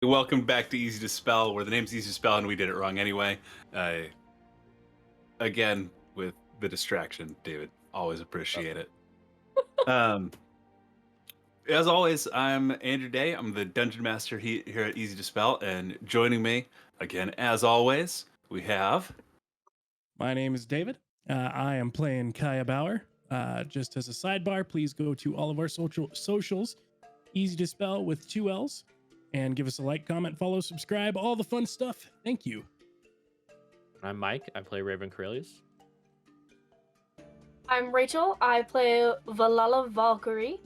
Welcome back to Easy to Spell, where the name's Easy to Spell and we did it wrong anyway. Uh, again, with the distraction, David. Always appreciate it. Um, as always, I'm Andrew Day. I'm the Dungeon Master here at Easy to Spell, and joining me, again, as always, we have... My name is David. I am playing Kaya Bauer. Just as a sidebar, please go to all of our socials, Easy to Spell with 2 L's, and give us a like, comment, follow, subscribe, all the fun stuff. Thank you. I'm Mike. I play Raven Corellius. I'm Rachel. I play Valala Valkyrie.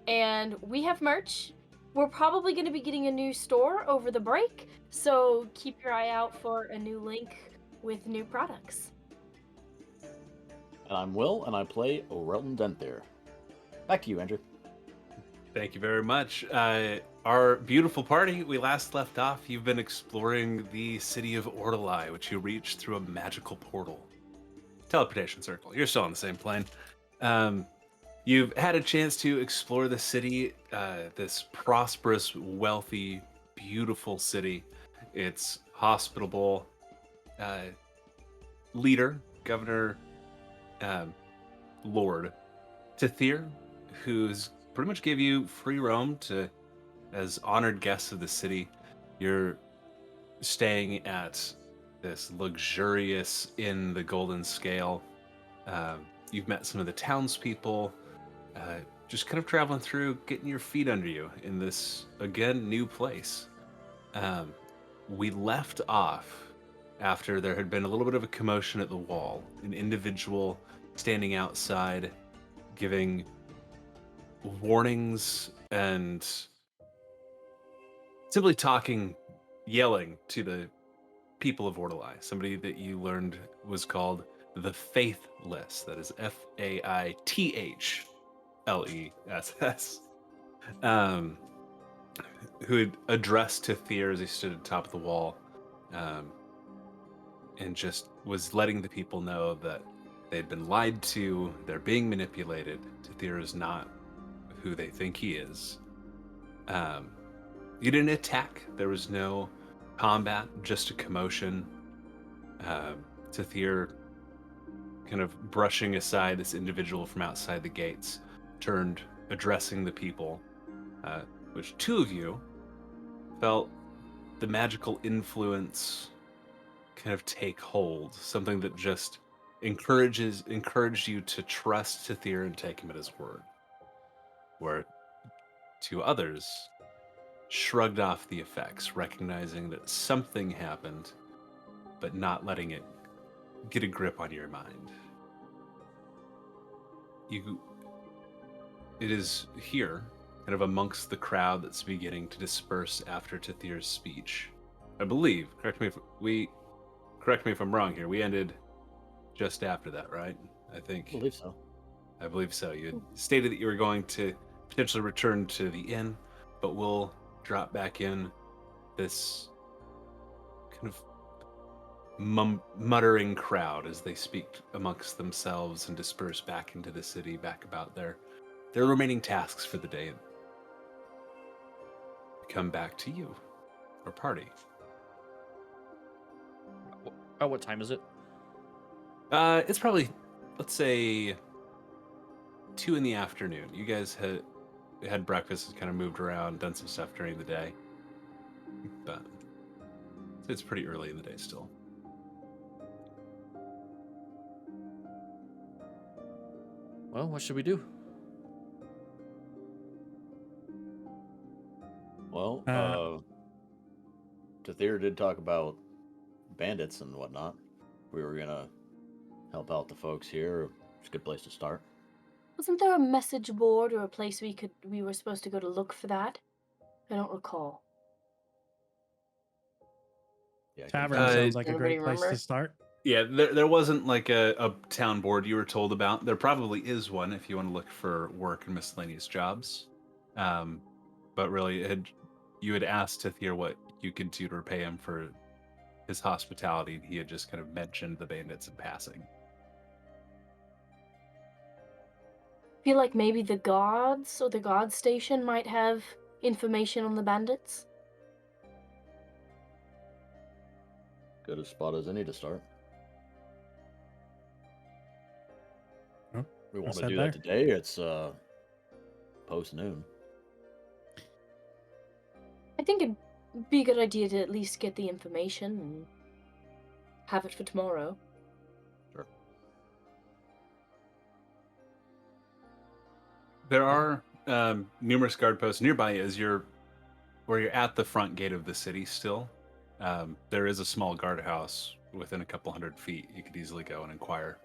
And we have merch. We're probably going to be getting a new store over the break, so keep your eye out for a new link with new products. And I'm Will, and I play Orelton Denthere. Back to you, Andrew. Thank you very much. Our beautiful party, we last left off, you've been exploring the city of Ortalai, which you reached through a magical portal. Teleportation circle. You're still on the same plane. You've had a chance to explore the city, this prosperous, wealthy, beautiful city. Its hospitable leader, Governor Lord Tithir, who's pretty much gave you free roam to, as honored guests of the city. You're staying at this luxurious inn, the Golden Scale. You've met some of the townspeople, just kind of traveling through, getting your feet under you in this, again, new place. We left off after there had been a little bit of a commotion at the wall, an individual standing outside giving warnings and simply yelling to the people of Ortalai. Somebody that you learned was called the Faithless. That is Faithless. Who had addressed Tithir as he stood at the top of the wall, and just was letting the people know that they'd been lied to, they're being manipulated. Tithir is not who they think he is. You didn't attack. There was no combat, just a commotion. Tithir, kind of brushing aside this individual from outside the gates, turned, addressing the people, which two of you felt the magical influence kind of take hold, something that just encouraged you to trust Tithir and take him at his word. Where two others shrugged off the effects, recognizing that something happened, but not letting it get a grip on your mind. It is here, kind of amongst the crowd that's beginning to disperse after Tithir's speech. I believe, correct me if I'm wrong here, we ended just after that, right? I believe so. I believe so. You had stated that you were going to potentially return to the inn, but we'll drop back in this kind of muttering crowd as they speak amongst themselves and disperse back into the city, back about their remaining tasks for the day. Come back to you, or party. What time is it? It's probably, let's say, 2 in the afternoon. You guys had breakfast and kind of moved around, done some stuff during the day, but it's pretty early in the day still. Well, what should we do? Well, Tithir did talk about bandits and whatnot. We were gonna help out the folks here. It's a good place to start. Wasn't there a message board or a place we were supposed to go to look for that? I don't recall. Yeah, Tavern Uh, sounds like a Anybody great place remember? to start. Yeah, there wasn't like a town board you were told about. There probably is one if you want to look for work and miscellaneous jobs. But really, you had asked Tithir what you could do to repay him for his hospitality, and he had just kind of mentioned the bandits in passing. I feel like maybe the guards or the guard station might have information on the bandits. Good a spot as any to start. Oh, We want to said do there. that today. It's post noon. I think it'd be a good idea to at least get the information and have it for tomorrow. Sure. There are numerous guard posts nearby as where you're at the front gate of the city still. There is a small guardhouse within a couple 100 feet. You could easily go and inquire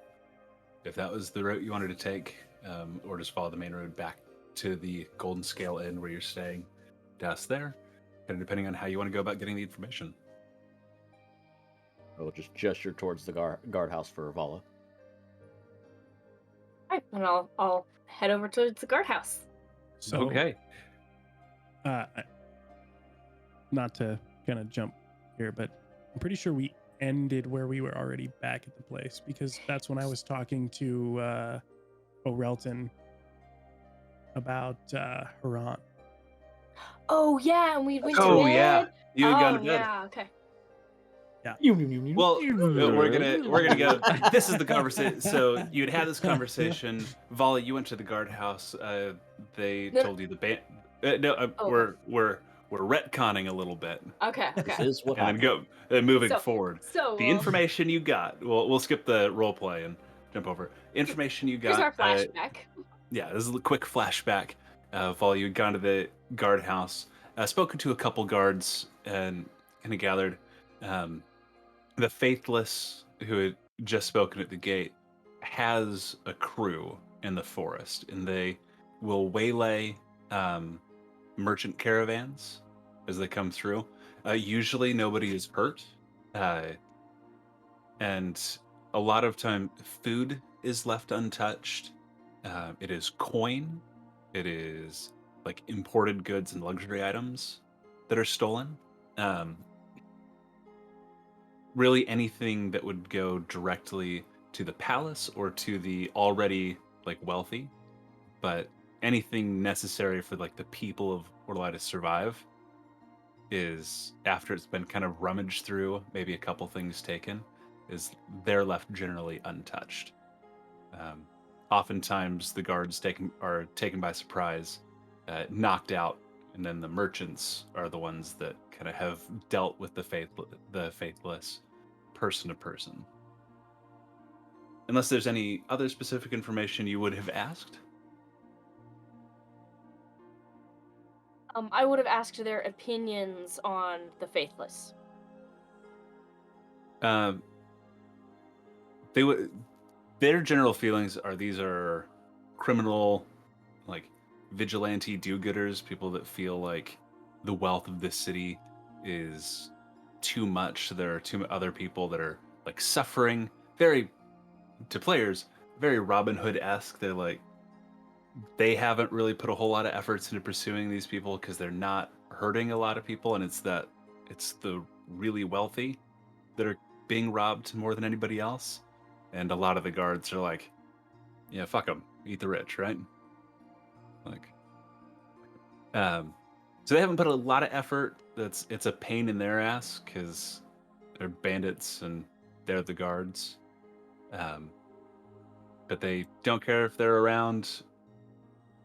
if that was the route you wanted to take, or just follow the main road back to the Golden Scale Inn where you're staying. That's there, and depending on how you want to go about getting the information. We'll just gesture towards the guardhouse for Vala. Alright, and I'll head over towards the guardhouse. So, Okay. Not to kind of jump here, but I'm pretty sure we ended where we were already back at the place, because that's when I was talking to Orelton about Haran. Oh yeah, and we went to Oh bed. yeah, you had gone Oh to bed. yeah, okay. Well, we're gonna go. This is the conversation. So you'd had this conversation. Vala, you went to the guardhouse. They No. told you the band. Oh. We're retconning a little bit, Okay, This okay. is what and then happened. moving So- forward. So The information you got. We'll skip the role play and jump over. Information you here's got. our flashback. Yeah, this is a quick flashback. Vala, you had gone to the guardhouse, spoken to a couple guards, and kind of gathered. The Faithless, who had just spoken at the gate, has a crew in the forest, and they will waylay merchant caravans as they come through. Usually nobody is hurt, and a lot of time food is left untouched. It is coin, it is like imported goods and luxury items that are stolen. Really anything that would go directly to the palace or to the already like wealthy, but anything necessary for like the people of Ortalai to survive is, after it's been kind of rummaged through, maybe a couple things taken, is they're left generally untouched. Oftentimes the guards are taken by surprise, knocked out, and then the merchants are the ones that kind of have dealt with the faithless person to person. Unless there's any other specific information you would have asked. I would have asked their opinions on the Faithless. They would. Their general feelings are these are criminal, like vigilante do-gooders, people that feel like the wealth of this city is too much. There are too other people that are like suffering. Very, to players, very Robin Hood-esque. They're like, they haven't really put a whole lot of efforts into pursuing these people because they're not hurting a lot of people, and it's the really wealthy that are being robbed more than anybody else. And a lot of the guards are like, yeah, fuck them, eat the rich, right? Like, so they haven't put a lot of effort. It's a pain in their ass because they're bandits and they're the guards. But they don't care if they're around,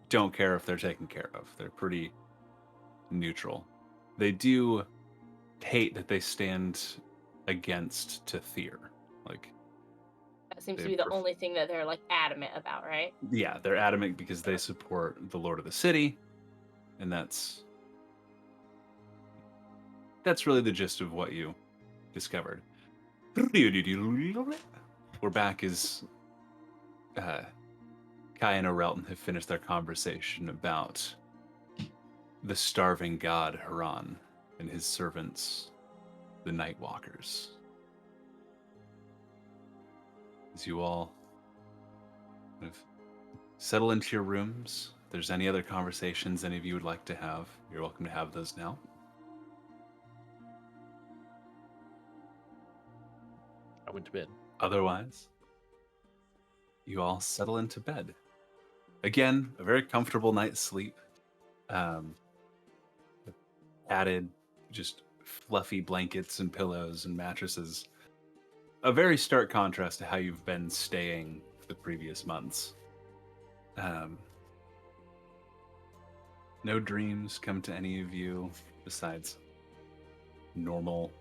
don't care if they're taken care of. They're pretty neutral. They do hate that they stand against to Tyr. Like, That seems to They be the pref- only thing that they're like adamant about, right? yeah, they're adamant because they support the Lord of the City, and that's really the gist of what you discovered. We're back as Kai and Orelton have finished their conversation about the starving god Haran and his servants, the Nightwalkers. As you all kind of settle into your rooms, if there's any other conversations any of you would like to have, you're welcome to have those now. I went to bed. Otherwise, you all settle into bed. Again, a very comfortable night's sleep. Added just fluffy blankets and pillows and mattresses. A very stark contrast to how you've been staying for the previous months. No dreams come to any of you besides normal,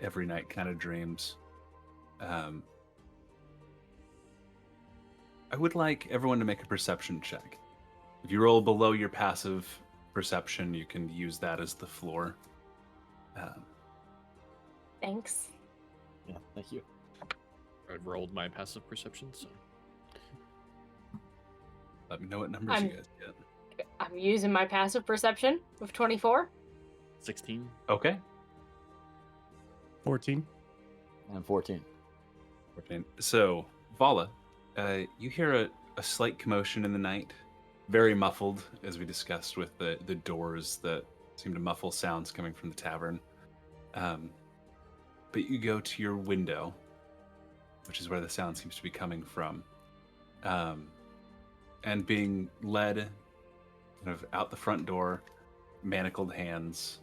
every night kind of dreams. I would like everyone to make a perception check. If you roll below your passive perception, you can use that as the floor. Thanks. Yeah, thank you. I rolled my passive perception, so Let me know what numbers you guys get. I'm using my passive perception with 24. 16. Okay. 14. And 14. 14. So, Vala, you hear a slight commotion in the night, very muffled, as we discussed with the doors that seem to muffle sounds coming from the tavern. But you go to your window, which is where the sound seems to be coming from, and being led kind of out the front door, manacled hands,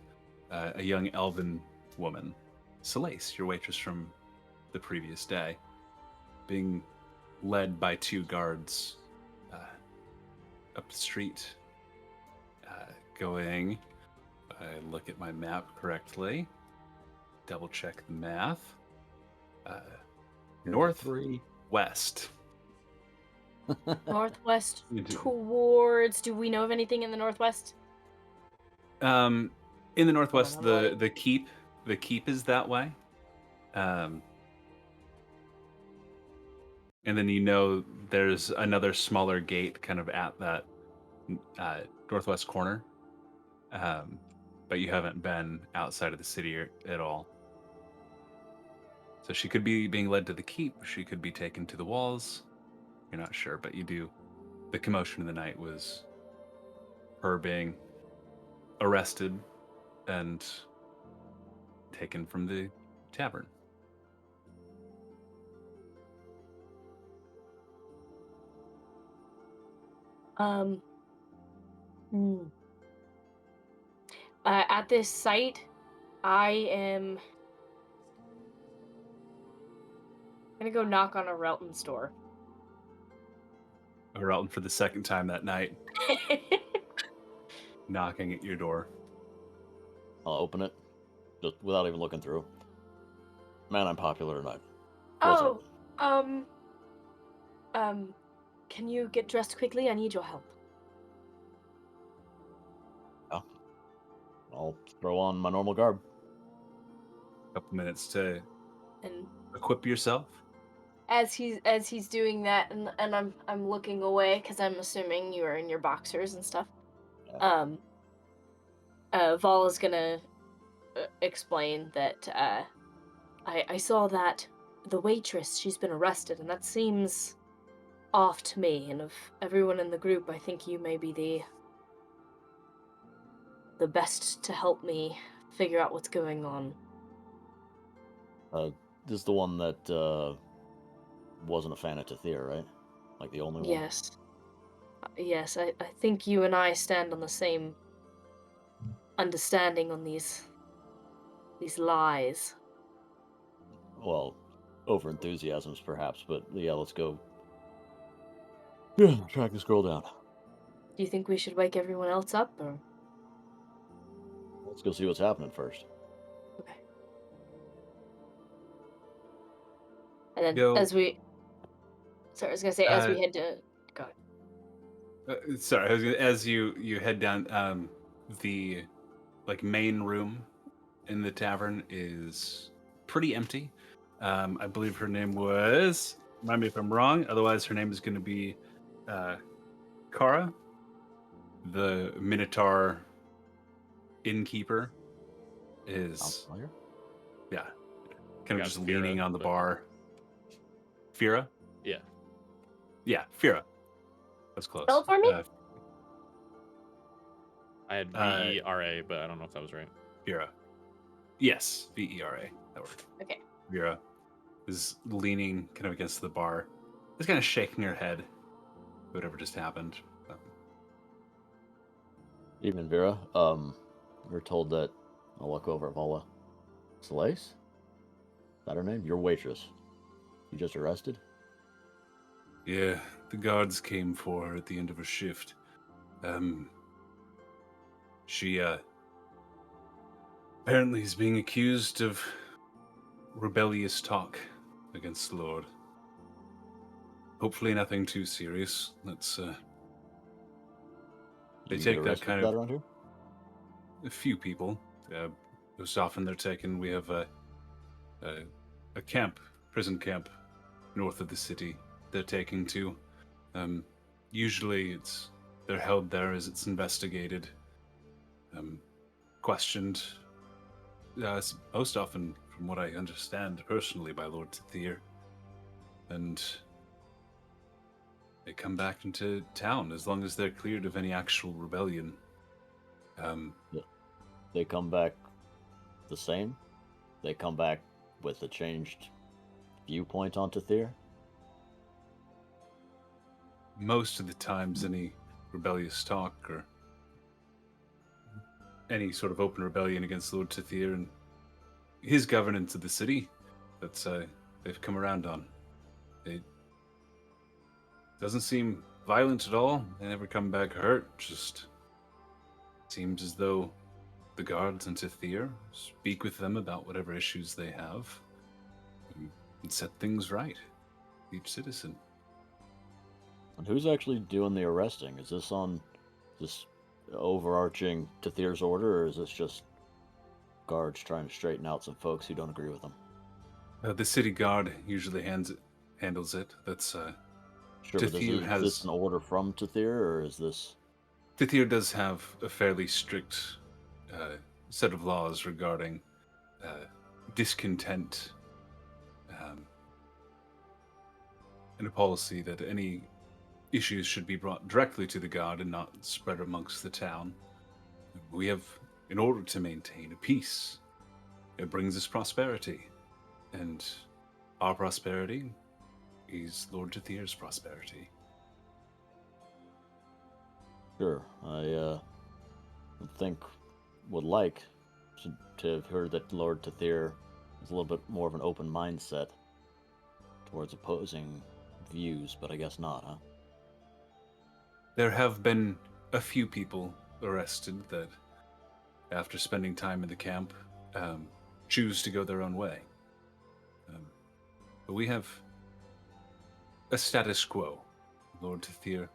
a young elven woman, Selace, your waitress from the previous day, being led by two guards up the street, going, I look at my map correctly, double check the math, northwest. Northwest towards. Do we know of anything in the northwest? In the northwest, Ortalai. the keep is that way. And then there's another smaller gate kind of at that northwest corner. But you haven't been outside of the city at all. So she could be being led to the keep. She could be taken to the walls. You're not sure, but you do. The commotion of the night was her being arrested and taken from the tavern. At this site, I am gonna go knock on a Relton's door. Relton for the second time that night, knocking at your door. I'll open it, just without even looking through. Man, I'm popular tonight. Oh, can you get dressed quickly? I need your help. I'll throw on my normal garb. Couple minutes to And equip yourself. as he's doing that, and I'm looking away because I'm assuming you are in your boxers and stuff. Yeah. Vala's gonna explain that I saw that the waitress, she's been arrested, and that seems off to me. And of everyone in the group, I think you may be the best to help me figure out what's going on. This is the one that wasn't a fan of Tathir, right? Like the only one? Yes. Yes, I think you and I stand on the same understanding on these lies. Well, over enthusiasms perhaps, but yeah, let's go. Yeah, track this girl down. Do you think we should wake everyone else up, or? Let's go see what's happening first. Okay. And then Go- as we head to go ahead. Sorry, as you head down, the main room in the tavern is pretty empty. I believe her name was. Remind me if I'm wrong. Otherwise, her name is going to be Kara, the Minotaur innkeeper. Sounds Is familiar? yeah, kind Got of just Fira, leaning on the but- bar. Fira. Yeah. Yeah, Fira. That's close. Spell it for me? I had VERA, but I don't know if that was right. Vera. Yes, VERA. That worked. Okay. Vera is leaning kind of against the bar, just kind of shaking her head. Whatever just happened. Evening, Vera. We're told that I'll look over at Vola. Solace? Is that her name? Your waitress. You just arrested? Yeah, the guards came for her at the end of her shift. She, apparently is being accused of rebellious talk against the Lord. Hopefully nothing too serious. Let's, they You get take that arrested kind for of... that around here? A few people. Most often they're taken. We have a camp, prison camp, north of the city. They're taken to. Usually, they're held there as it's investigated, questioned. Most often, from what I understand personally, by Lord Tathir, and they come back into town as long as they're cleared of any actual rebellion. They come back the same? They come back with a changed viewpoint on Tathir? Most of the times, any rebellious talk or any sort of open rebellion against Lord Tathir and his governance of the city, that's they've come around on. It doesn't seem violent at all. They never come back hurt. Just seems as though the guards and Tathir speak with them about whatever issues they have and set things right. Each citizen. And who's actually doing the arresting? Is this overarching Tathir's order, or is this just guards trying to straighten out some folks who don't agree with them? The city guard usually handles it. That's Sure, but Tathir is this an order from Tathir, or is this... Tathir does have a fairly strict set of laws regarding discontent, and a policy that any issues should be brought directly to the guard and not spread amongst the town. We have, in order to maintain a peace, it brings us prosperity, and our prosperity is Lord Tathir's prosperity. Sure, I would like to have heard that Lord Tathir is a little bit more of an open mindset towards opposing views, but I guess not, huh? There have been a few people arrested that, after spending time in the camp, choose to go their own way. But we have a status quo. Lord Tathir,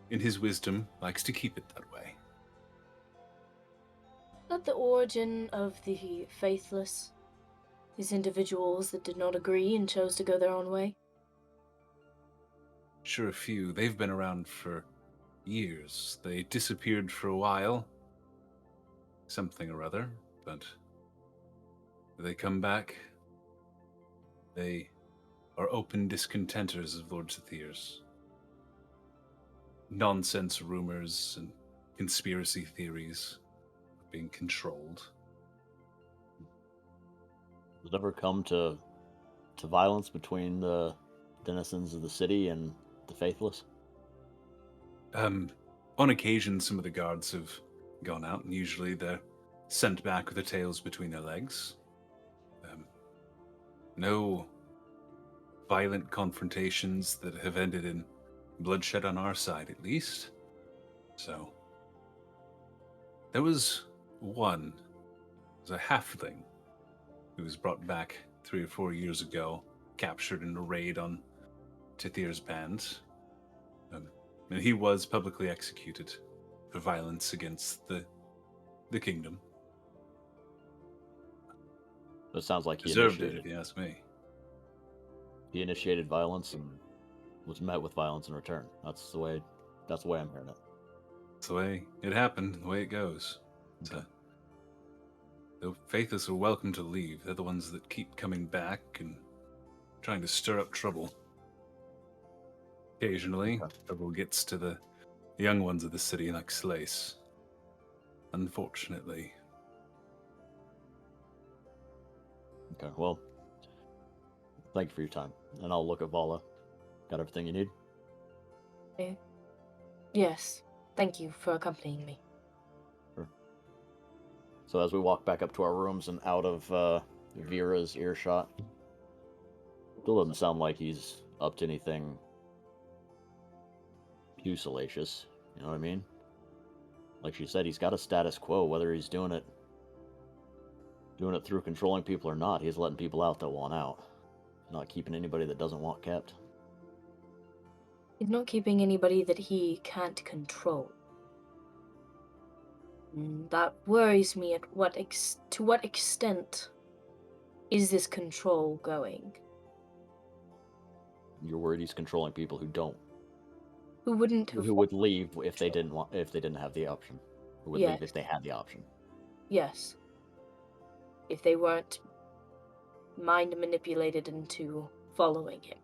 in his wisdom, likes to keep it that way. At the origin of the Faithless, these individuals that did not agree and chose to go their own way? Sure, a few. They've been around for years. They disappeared for a while. Something or other, but they come back. They are open discontenters of Lord Tathir's. Nonsense rumors and conspiracy theories are being controlled. Does it ever come to violence between the denizens of the city and the Faithless? On occasion, some of the guards have gone out, and usually they're sent back with their tails between their legs. No violent confrontations that have ended in bloodshed on our side, at least. So, there was one, it was a halfling, who was brought back 3 or 4 years ago, captured in a raid on Tathir's band. And he was publicly executed for violence against the kingdom. It sounds like he Deserved it, initiated. if you ask me. He initiated violence and was met with violence in return. That's the way I'm hearing it. It's the way it happened, the way it goes. Okay. The Faithless are welcome to leave. They're the ones that keep coming back and trying to stir up trouble. Occasionally, trouble gets to the young ones of the city, like Slace. Unfortunately. Okay, well, thank you for your time. And I'll look at Vala. Got everything you need? Yes. Thank you for accompanying me. See So as we walk back up to our rooms and out of Vera's earshot, still doesn't sound like he's up to anything too salacious. You know what I mean? Like she said, he's got a status quo. Whether he's doing it through controlling people or not, he's letting people out that want out. He's not keeping anybody that doesn't want kept. He's not keeping anybody that he can't control. That worries me. To what extent is this control going? You're worried he's controlling people Who wouldn't have? who would leave if they didn't have the option. Who would leave Yes. if they had the option. Yes. If they weren't mind manipulated into following him.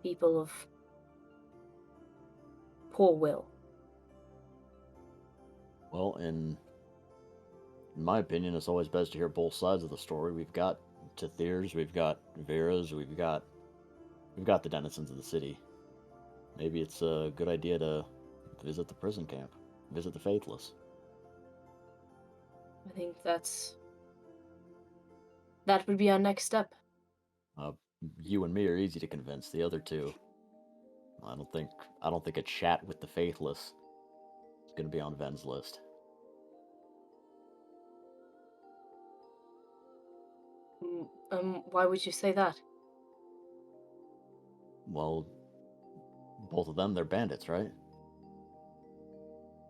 People of poor will. Well, in my opinion, it's always best to hear both sides of the story. We've got Tethirs, we've got Vera's, we've got the denizens of the city. Maybe it's a good idea to visit the prison camp, visit the Faithless. I think that would be our next step. You and me are easy to convince. The other two, I don't think a chat with the Faithless is going to be on Ven's list. Why would you say that? Well, both of them, they're bandits, right?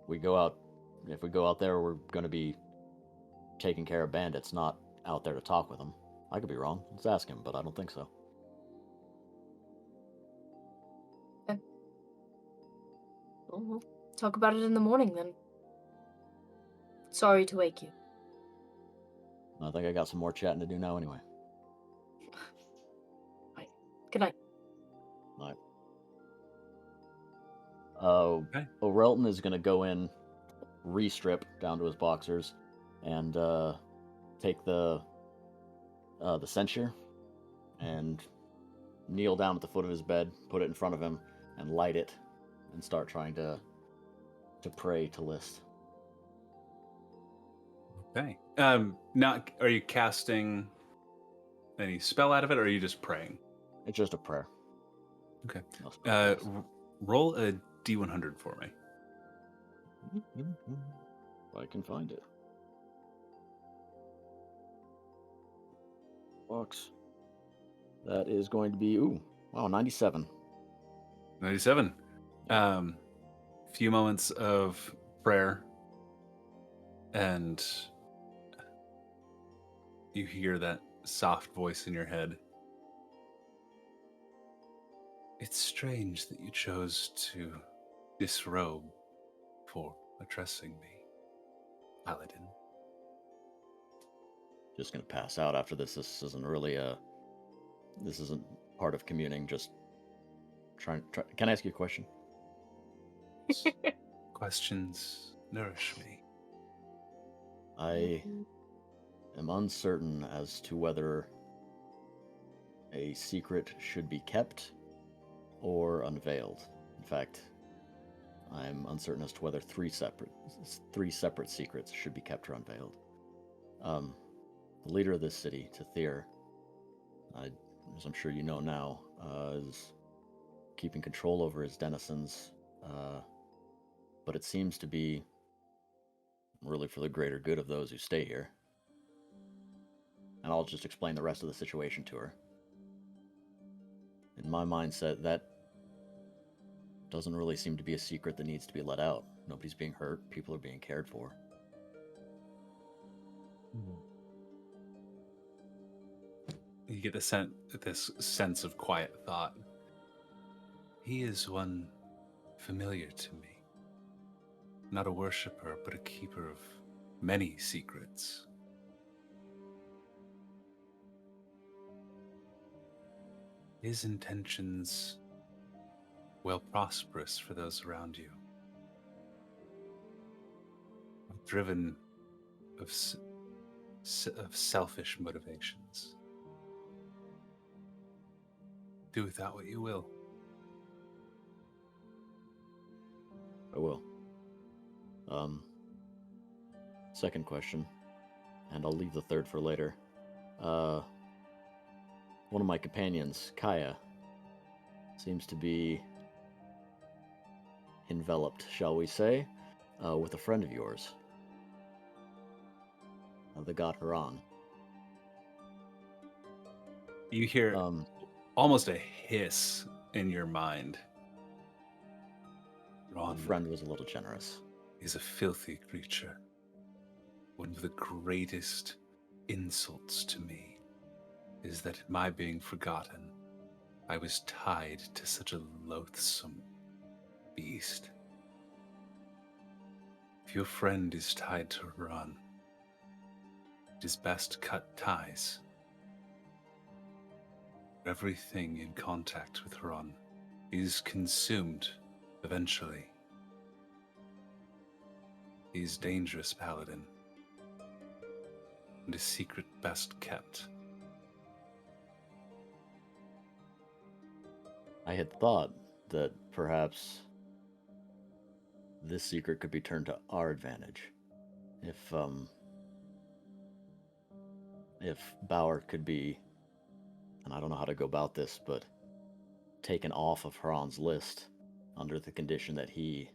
If we go out there, we're going to be taking care of bandits, not out there to talk with them. I could be wrong. Let's ask him, but I don't think so. Okay. Well, we'll talk about it in the morning then. Sorry to wake you. I think I got some more chatting to do now anyway. Right. Good night. Alright. Okay. Orelton is going to go in, re-strip down to his boxers, and take the censure and kneel down at the foot of his bed, put it in front of him, and light it, and start trying to pray to List. Okay. Are you casting any spell out of it, or are you just praying? It's just a prayer. Okay. No spell cast. Roll a D100 for me. If I can find it. Box. That is going to be 97. 97. Few moments of prayer, and you hear that soft voice in your head. It's strange that you chose to disrobe for addressing me, Paladin. Just gonna pass out after this. This isn't part of communing. Just trying. Can I ask you a question? Questions nourish me. I am uncertain as to whether a secret should be kept or unveiled. In fact, I'm uncertain as to whether three separate secrets should be kept or unveiled. The leader of this city, Tethir, as I'm sure you know now, is keeping control over his denizens, but it seems to be really for the greater good of those who stay here. And I'll just explain the rest of the situation to her. In my mindset, that doesn't really seem to be a secret that needs to be let out. Nobody's being hurt. People are being cared for. You get this sense of quiet thought. He is one familiar to me. Not a worshipper, but a keeper of many secrets. His intentions well prosperous for those around you. Driven of selfish motivations. Do with that what you will. I will. Second question. and I'll leave the third for later. One of my companions, Kaya, seems to be enveloped, shall we say, with a friend of yours, the god Haran. You hear almost a hiss in your mind. The friend was a little generous. Is a filthy creature. One of the greatest insults to me is that in my being forgotten, I was tied to such a loathsome beast. If your friend is tied to Haran, it is best to cut ties. Everything in contact with Haran is consumed eventually. He is dangerous, Paladin, and a secret best kept. I had thought that perhaps this secret could be turned to our advantage. If Bauer could be, and I don't know how to go about this, but taken off of Haran's list under the condition that he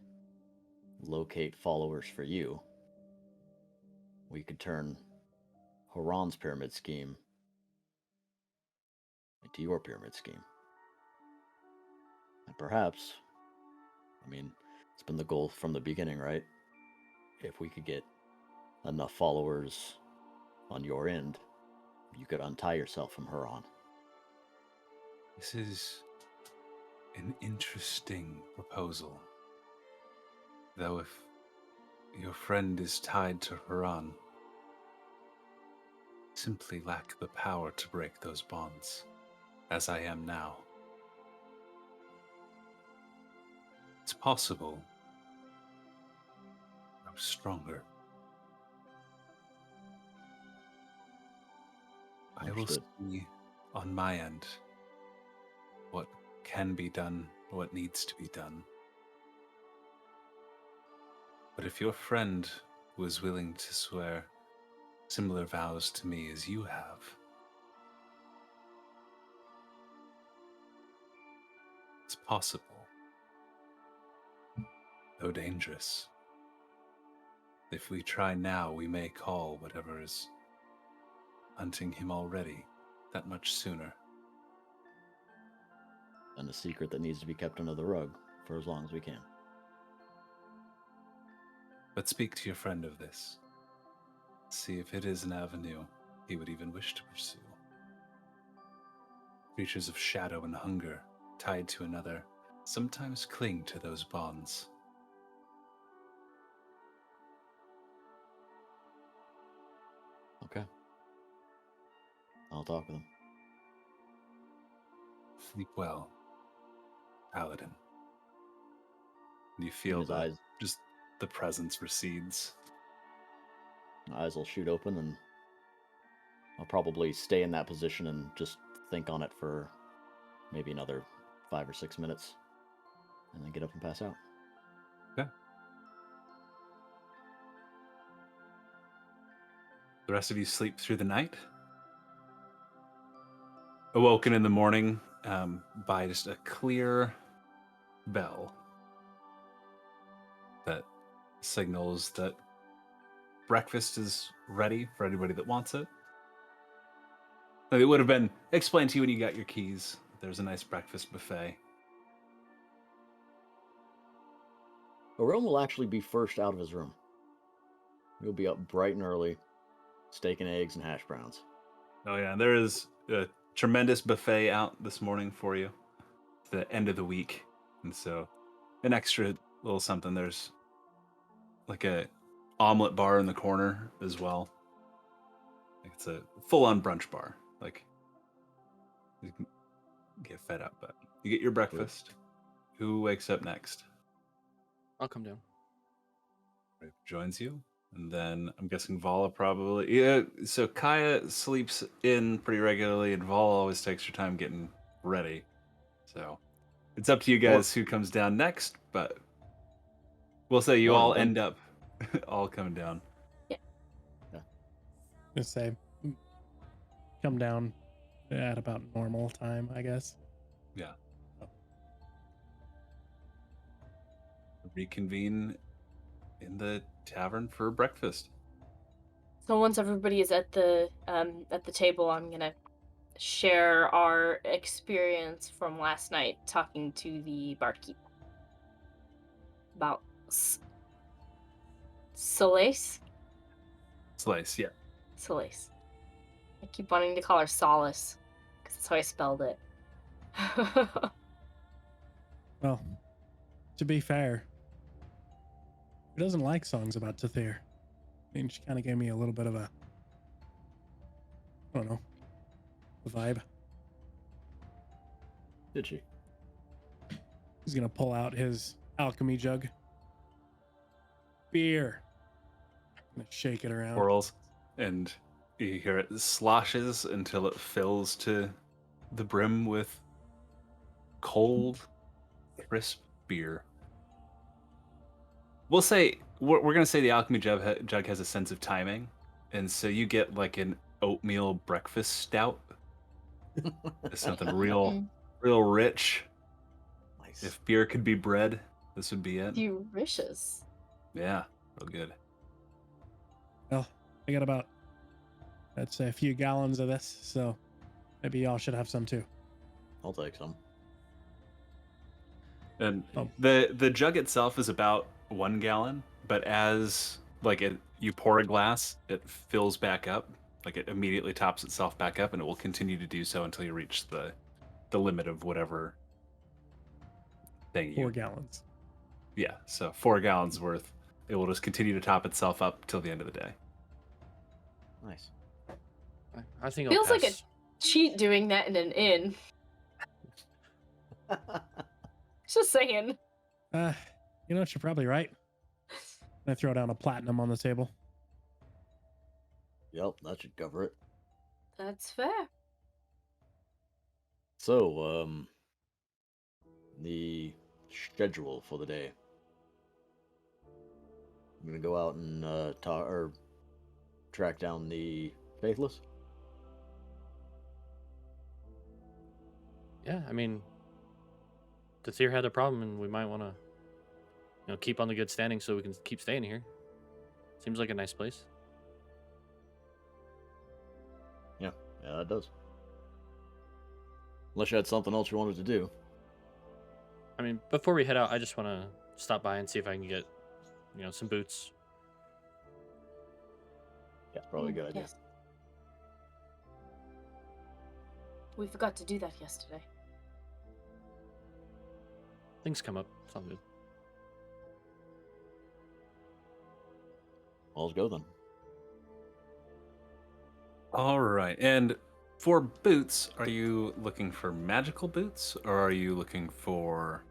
locate followers for you, we could turn Haran's pyramid scheme into your pyramid scheme. And perhaps, I mean, it's been the goal from the beginning, right? If we could get enough followers on your end, you could untie yourself from Haran. This is an interesting proposal. Though if your friend is tied to Haran, simply lack the power to break those bonds, as I am now. It's possible I'm stronger. I will Understood. see on my end what can be done, what needs to be done. But if your friend was willing to swear similar vows to me as you have, it's possible, though dangerous. If we try now, we may call whatever is hunting him already that much sooner. And a secret that needs to be kept under the rug for as long as we can. But speak to your friend of this. See if it is an avenue he would even wish to pursue. Creatures of shadow and hunger, tied to another, sometimes cling to those bonds. Okay. I'll talk with him. Sleep well, Paladin. You feel his that eyes- just the presence recedes. My eyes will shoot open, and I'll probably stay in that position and just think on it for maybe another 5 or 6 minutes, and then get up and pass out. Okay. The rest of you sleep through the night. Awoken in the morning by just a clear bell that signals that breakfast is ready for anybody that wants it. It would have been explained to you when you got your keys. There's a nice breakfast buffet. Aron will actually be first out of his room. He'll be up bright and early, steak and eggs and hash browns. Oh yeah, there is a tremendous buffet out this morning for you. It's the end of the week, and so an extra little something. There's like a omelet bar in the corner as well. Like it's a full-on brunch bar. Like you can get fed up, but you get your breakfast. Who wakes up next? I'll come down. Rafe joins you, and then I'm guessing Vala probably. Yeah, so Kaya sleeps in pretty regularly, and Vala always takes her time getting ready. So it's up to you guys who comes down next, but we'll say you all Morning, end up all coming down. Just say, come down at about normal time, I guess. Yeah. Reconvene in the tavern for breakfast. So once everybody is at the table, I'm gonna share our experience from last night talking to the barkeep about Solace. Slice, yeah. Solace. I keep wanting to call her Solace because that's how I spelled it. Well, to be fair, who doesn't like songs about Tathir? I mean, she kind of gave me a little bit of a, I don't know, a vibe. Did she? He's gonna pull out his alchemy jug. Beer. Gonna shake it around. Whirls, and you hear it sloshes until it fills to the brim with cold, crisp beer. We'll say we're gonna say the alchemy jug has a sense of timing, and so you get like an oatmeal breakfast stout. It's something real rich. Nice. If beer could be bread, this would be it. Delicious. Yeah, real good. Well, I got about, I'd say, a few gallons of this, so maybe y'all should have some too. I'll take some. And Oh. the jug itself is about 1 gallon, but as you pour a glass, it fills back up. Like it immediately tops itself back up, and it will continue to do so until you reach the limit of whatever thing 4 gallons. Yeah, so 4 gallons worth. It will just continue to top itself up till the end of the day. Nice. I think Feels I'll like a pass. cheat doing that in an inn. Just saying. You know what? You're probably right. I throw down a platinum on the table. Yep, that should cover it. That's fair. So, the schedule for the day. I'm gonna go out and track down the Faithless. Yeah, I mean, Tathir had a problem, and we might want to, keep on the good standing so we can keep staying here. Seems like a nice place. Yeah, that does. Unless you had something else you wanted to do. I mean, before we head out, I just want to stop by and see if I can get, some boots. Yeah, probably a good idea. Yes. We forgot to do that yesterday. Things come up. It's all good. Well, let's go then. All right. And for boots, are you looking for magical boots, or are you looking for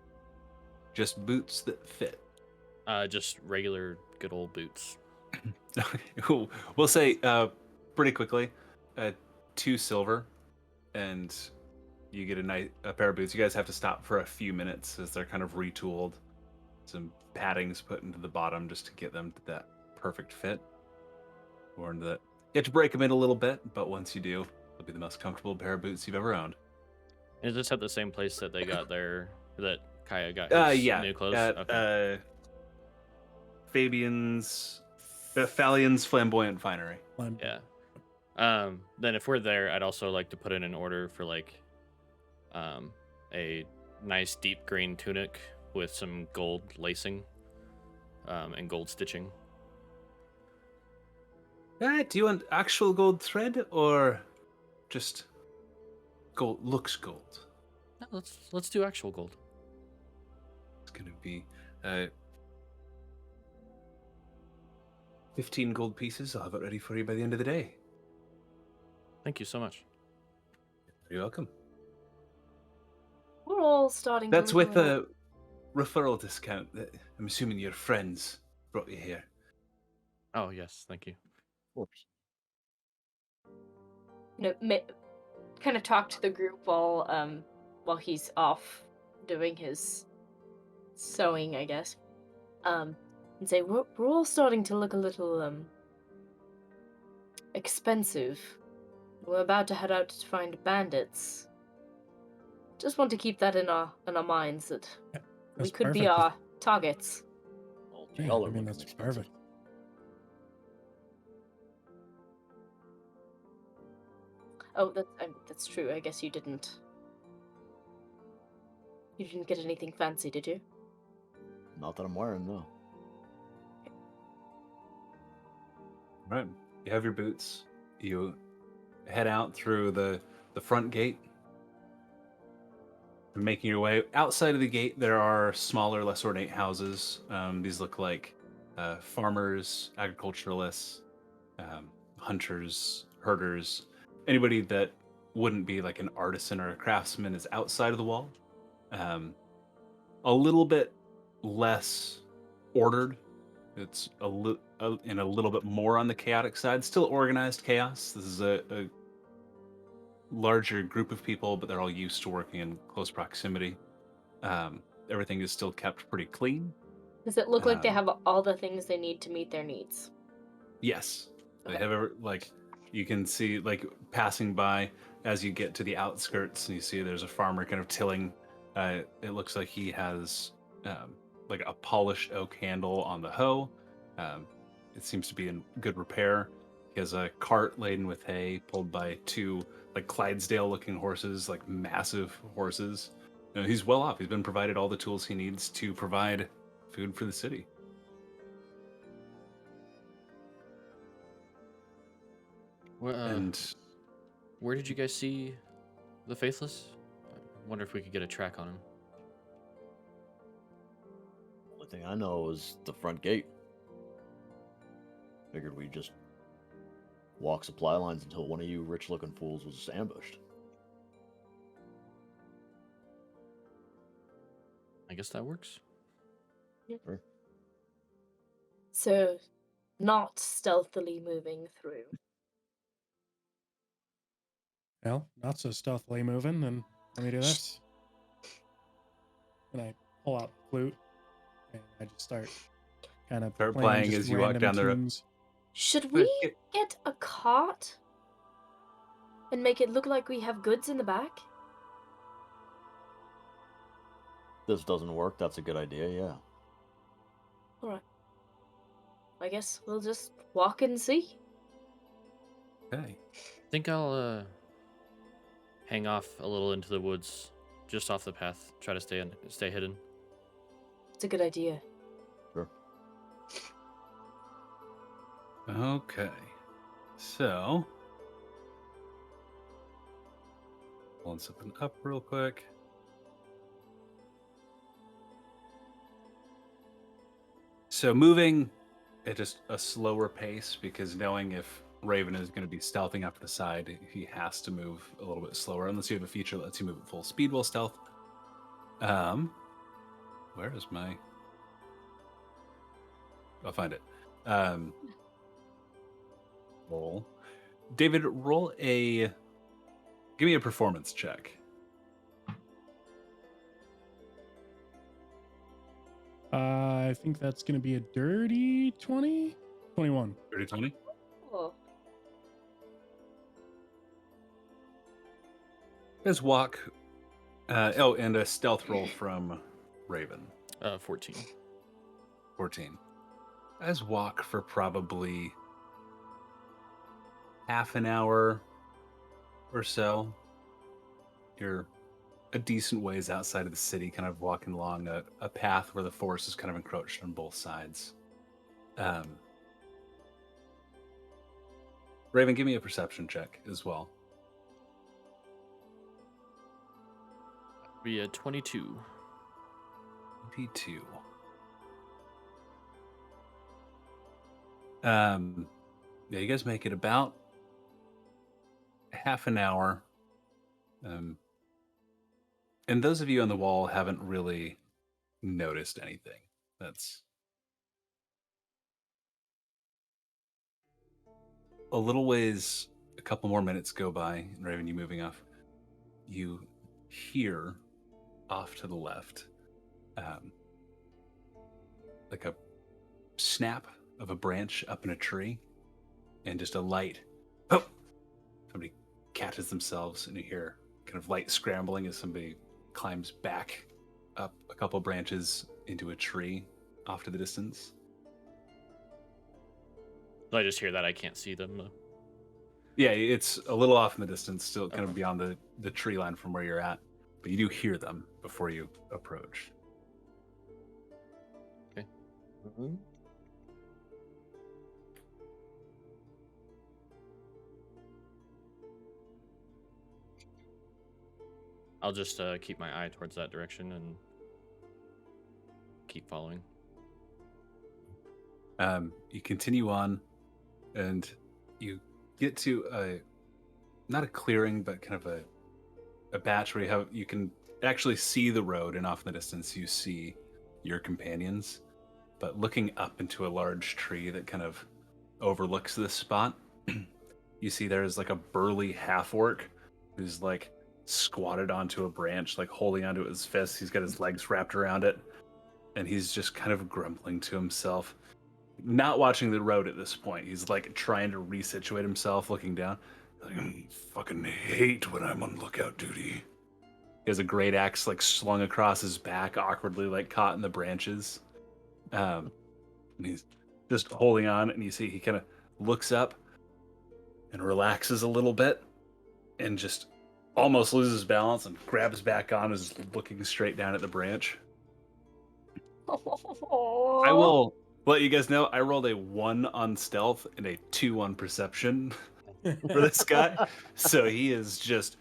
just boots that fit? Just regular, good old boots. Cool. We'll say pretty quickly, 2 silver, and you get a pair of boots. You guys have to stop for a few minutes as they're kind of retooled. Some paddings put into the bottom just to get them to that perfect fit. Warned that you have to break them in a little bit, but once you do, it'll be the most comfortable pair of boots you've ever owned. Is this at the same place that they got that Kaya got his new clothes? Okay. Fallion's Flamboyant Finery. Yeah. Then if we're there, I'd also like to put in an order for a nice deep green tunic with some gold lacing, and gold stitching. Do you want actual gold thread or just gold? Looks gold. No, let's do actual gold. It's gonna be 15 gold pieces. I'll have it ready for you by the end of the day. Thank you so much. You're welcome. We're all starting That's to with look a referral discount. That I'm assuming your friends brought you here. Oh yes, thank you. Of course. kind of talk to the group while he's off doing his sewing, I guess. And say we're all starting to look a little expensive. We're about to head out to find bandits. Just want to keep that in our minds that we That's could be perfect. our targets. Well, Yeah, y'all I are mean, looking that's expensive. perfect. Oh, that's true. I guess you didn't. You didn't get anything fancy, did you? Not that I'm wearing, no. Right. You have your boots. You head out through the front gate. And making your way outside of the gate, there are smaller, less ornate houses. These look like farmers, agriculturalists, hunters, herders. Anybody that wouldn't be like an artisan or a craftsman is outside of the wall. A little bit less ordered. It's a little bit more on the chaotic side. Still organized chaos. This is a larger group of people, but they're all used to working in close proximity. Everything is still kept pretty clean. Does it look like they Um, have all the things they need to meet their needs? Yes, they Okay. have like you can see like passing by as you get to the outskirts, and you see there's a farmer kind of tilling. It looks like he has like a polished oak handle on the hoe. It seems to be in good repair. He has a cart laden with hay, pulled by two like Clydesdale-looking horses, like massive horses. He's well off. He's been provided all the tools he needs to provide food for the city. Well, And where did you guys see the Faithless? I wonder if we could get a track on him. Only thing I know is the front gate. Figured we'd just walk supply lines until one of you rich-looking fools was ambushed. I guess that works. Sure. So, not stealthily moving through. Well, not so stealthily moving, then let me do this. And I pull out the flute and I just start kind of Start playing playing just as you walk random down the road. tunes. Should we get a cart and make it look like we have goods in the back? This doesn't work, that's a good idea, yeah. Alright. I guess we'll just walk and see. Okay. I think I'll hang off a little into the woods, just off the path. Try to stay hidden. It's a good idea. Sure. Okay. So, pulling something up real quick. So moving at just a slower pace, because knowing if Raven is going to be stealthing up to the side, he has to move a little bit slower, unless you have a feature that lets you move at full speed while stealth. Where is my... I'll find it. Roll. David, roll a... Give me a performance check. I think that's going to be a dirty 20? 21. Dirty 20? Oh, Guys walk... and a stealth roll from Raven. 14. 14. Guys walk for probably half an hour or so. You're a decent ways outside of the city, kind of walking along a path where the forest is kind of encroached on both sides. Raven, give me a perception check as well. Be a 22. 22. Yeah, you guys make it about half an hour. And those of you on the wall haven't really noticed anything. That's a little ways, a couple more minutes go by, and Raven, you moving off. You hear off to the left, like a snap of a branch up in a tree, and just a light catches themselves, and you hear kind of light scrambling as somebody climbs back up a couple branches into a tree off to the distance. I just hear that. I can't see them. Yeah, it's a little off in the distance, still kind of beyond the tree line from where you're at, but you do hear them before you approach. Mhm. I'll just keep my eye towards that direction and keep following. You continue on, and you get to not a clearing, but kind of a patch where you can actually see the road, and off in the distance you see your companions. But looking up into a large tree that kind of overlooks this spot, you see there's like a burly half-orc who's like squatted onto a branch, like holding onto his fists. He's got his legs wrapped around it, and he's just kind of grumbling to himself, not watching the road at this point. He's like trying to resituate himself, looking down. Like, I fucking hate when I'm on lookout duty. He has a great axe like slung across his back, awkwardly like caught in the branches. And he's just holding on, and you see he kind of looks up and relaxes a little bit, and just almost loses balance and grabs back on, is looking straight down at the branch. I will let you guys know I rolled a 1 on stealth and a 2 on perception for this guy. So he is just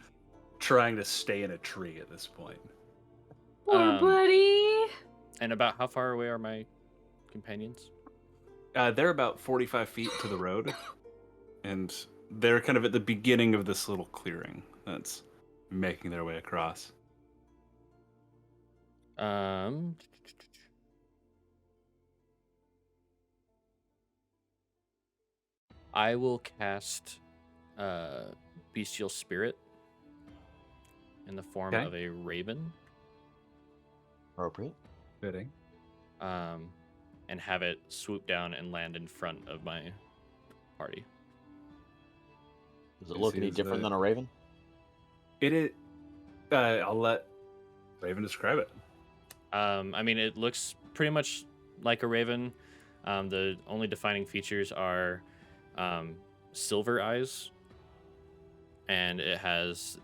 trying to stay in a tree at this point. Poor buddy. And about how far away are my companions? They're about 45 feet to the road, and they're kind of at the beginning of this little clearing that's making their way across. I will cast Bestial Spirit in the form Okay. of a raven. Appropriate. Fitting. And have it swoop down and land in front of my party. Does it You look see any it's different a- than a raven? It is. I'll let Raven describe it. I mean, it looks pretty much like a raven. The only defining features are silver eyes, and it has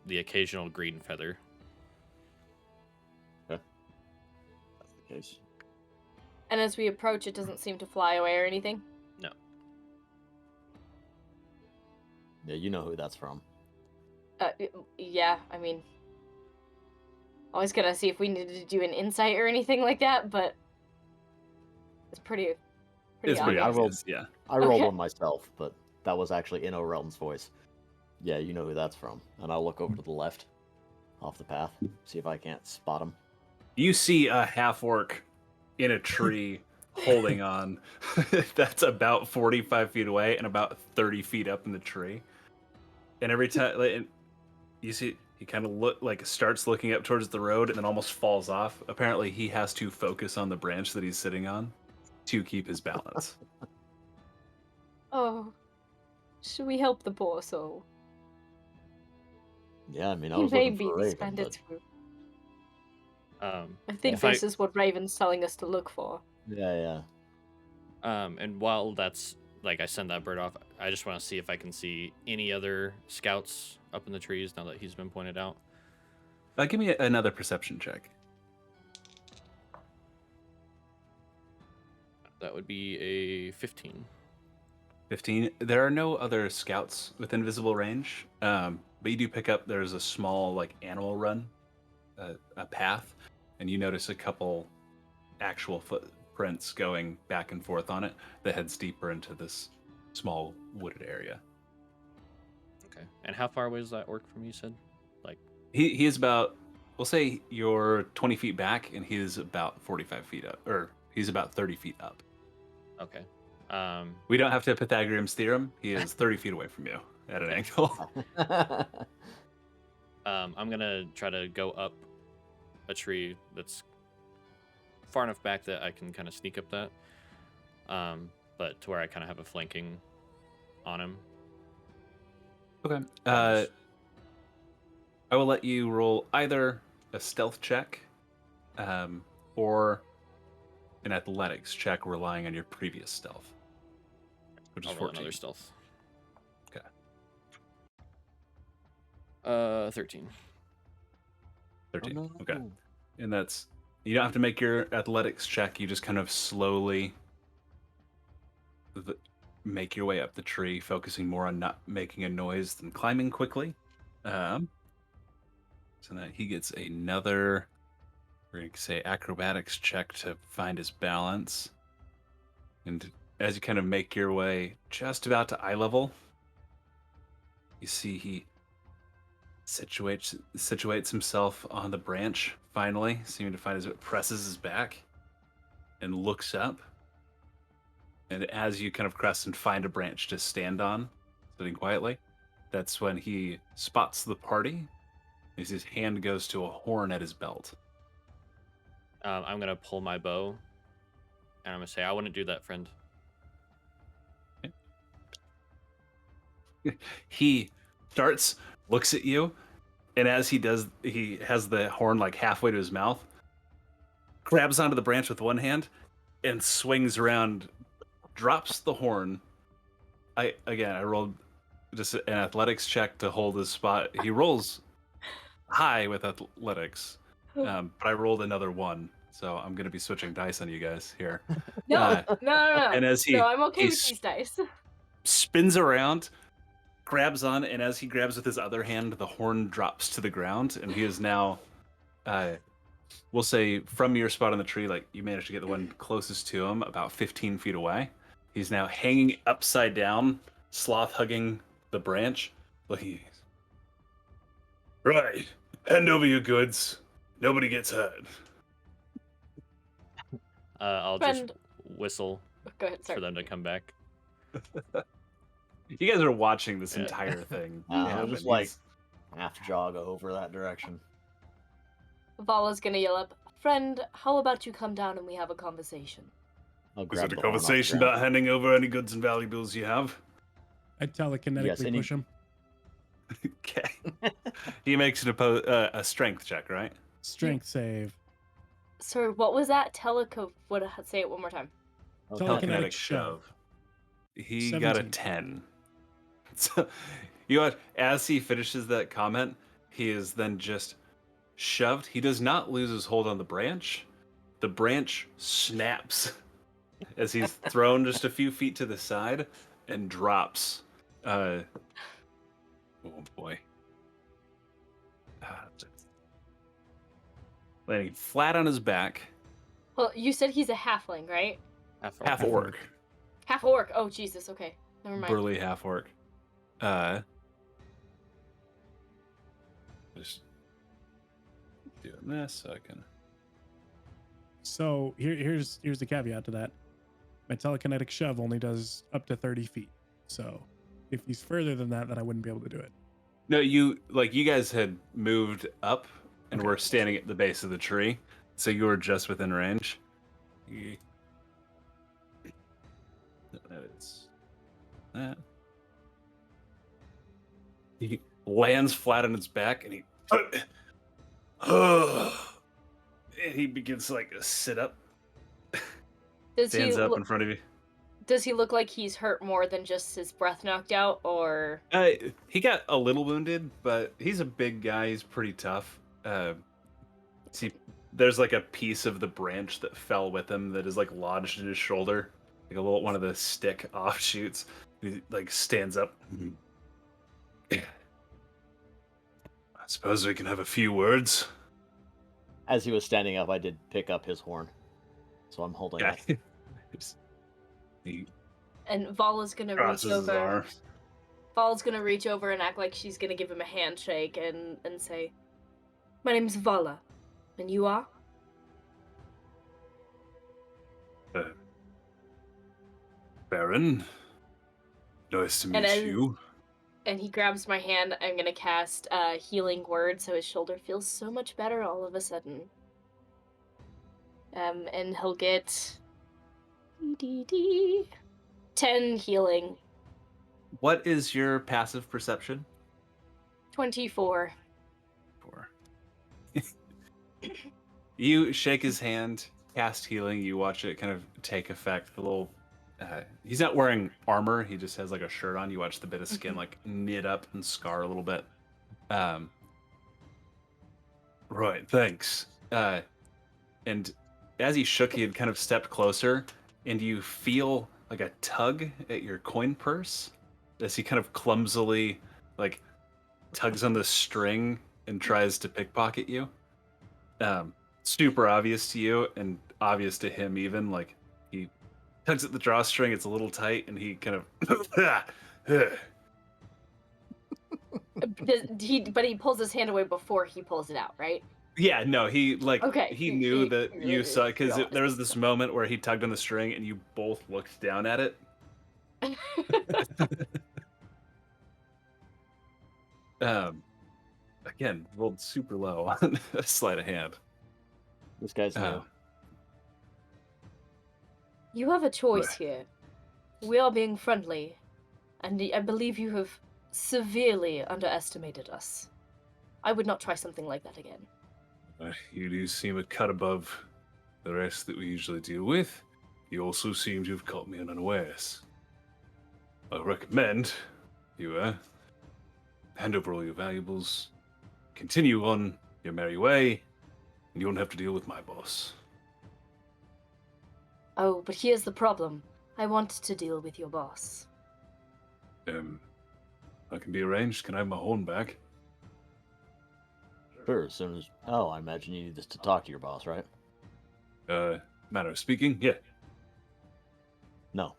the occasional green feather. That's the case. And as we approach, it doesn't seem to fly away or anything. No. Yeah, you know who that's from. Yeah, I mean, I was gonna see if we needed to do an insight or anything like that, but it's pretty It's pretty obvious. obvious, yeah. I rolled Okay. one myself, but that was actually in O'Relton's voice. Yeah, you know who that's from. And I'll look over to the left, off the path, see if I can't spot him. You see a half-orc in a tree holding on. That's about 45 feet away and about 30 feet up in the tree. And every time you see, he kind of starts looking up towards the road and then almost falls off. Apparently, he has to focus on the branch that he's sitting on to keep his balance. Oh, should we help the poor soul? Yeah, I mean, I He was may looking be for a this raven, kind but of true. I I think if I- this is what Raven's telling us to look for. yeah. And while that's like I send that bird off, I just want to see if I can see any other scouts up in the trees now that he's been pointed out. Give me another perception check. That would be a 15. 15. There are no other scouts within visible range, but you do pick up there's a small like animal run, a path, and you notice a couple actual footprints going back and forth on it that heads deeper into this small wooded area. Okay. And how far away is that orc from you, said? Like, He is about, we'll say you're 20 feet back, and he is about 45 feet up, or he's about 30 feet up. okay. We don't have to Pythagorean's theorem. He is 30 feet away from you at an angle. I'm gonna try to go up a tree that's far enough back that I can kind of sneak up that, but to where I kind of have a flanking on him. Okay. Bonus. I will let you roll either a stealth check, or an athletics check relying on your previous stealth, which is I'll roll 14. another stealth. Okay. 13. 13. Oh, Okay. no. And that's, you don't have to make your athletics check. You just kind of slowly make your way up the tree, focusing more on not making a noise than climbing quickly. So that he gets another, we're going to say, acrobatics check to find his balance. And as you kind of make your way just about to eye level, you see he situates himself on the branch, finally, seeming to find his, presses his back and looks up. And as you kind of crest and find a branch to stand on, sitting quietly, that's when he spots the party as his hand goes to a horn at his belt. I'm gonna pull my bow, and I'm gonna say, "I wouldn't do that, friend." He starts, looks at you, and as he does, he has the horn like halfway to his mouth, grabs onto the branch with one hand, and swings around, drops the horn. I rolled just an athletics check to hold his spot. He rolls high with athletics, but I rolled another one, so I'm gonna be switching dice on you guys here. No, Uh, no. and as he No, I'm okay he with these dice. spins around, grabs on, and as he grabs with his other hand, the horn drops to the ground, and he is now, we'll say, from your spot on the tree, like you managed to get the one closest to him, about 15 feet away. He's now hanging upside down, sloth hugging the branch, looking. Right, hand over your goods. Nobody gets hurt. I'll Friend. just whistle Go ahead, sorry. for them to come back. You guys are watching this Yeah. entire thing. I'll happen. just like He's- half jog over that direction. Vala's gonna yell up, "Friend, how about you come down and we have a conversation?" I'll Is grab it a the horn off the conversation ground. about handing over any goods and valuables you have? I telekinetically Yes, any- push him. Okay. He makes it a strength check, right? Strength save. Sorry, what was that? Say it one more time. Okay. Telekinetic shove. He got a 17. 10. So, you know what? As he finishes that comment, he is then just shoved. He does not lose his hold on the branch. The branch snaps as he's thrown just a few feet to the side and drops. Oh boy. Landing flat on his back. Well, you said he's a halfling, right? Half orc. Half orc. Oh, Jesus. Okay. Never mind. Burly half orc. Just doing this so I can. So here's the caveat to that. My telekinetic shove only does up to 30 feet. So if he's further than that, then I wouldn't be able to do it. No, you guys had moved up and Okay. were standing at the base of the tree, so you were just within range. That is that. He lands flat on its back and he begins to like sit up, Does he stands up look? in front of you. Does he look like he's hurt more than just his breath knocked out, or? He got a little wounded, but he's a big guy. He's pretty tough. See, there's like a piece of the branch that fell with him that is like lodged in his shoulder, like a little one of the stick offshoots. He like stands up. I suppose we can have a few words. As he was standing up, I did pick up his horn, so I'm holding it. He And Vala's gonna reach crosses his over. arms. Vala's gonna reach over and act like she's gonna give him a handshake and say, "My name's Vala, and you are?" Baron, nice to meet then- you. And he grabs my hand. I'm gonna cast Healing Word, so his shoulder feels so much better all of a sudden. And he'll get 10 healing. What is your passive perception? 24. 4. You shake his hand, cast healing. You watch it kind of take effect. The little, he's not wearing armor. He just has like a shirt on. You watch the bit of skin like knit up and scar a little bit. Right, thanks. And as he shook, he had kind of stepped closer, and you feel like a tug at your coin purse as he kind of clumsily like tugs on the string and tries to pickpocket you. Super obvious to you and obvious to him even. Like he tugs at the drawstring, it's a little tight, and he kind of But he pulls his hand away before he pulls it out, right? yeah, no, he like Okay. he knew that you really saw because realized there was this moment where he tugged on the string and you both looked down at it. Again, rolled super low on a sleight of hand. This guy's new. You have a choice Right. here. We are being friendly, and I believe you have severely underestimated us. I would not try something like that again. You do seem a cut above the rest that we usually deal with. You also seem to have caught me unawares. I recommend you hand over all your valuables, continue on your merry way, and you won't have to deal with my boss. Oh, but here's the problem. I want to deal with your boss. That can be arranged. Can I have my horn back? Sure, as soon as... Oh, I imagine you need this to talk to your boss, right? Matter of speaking, yeah. No.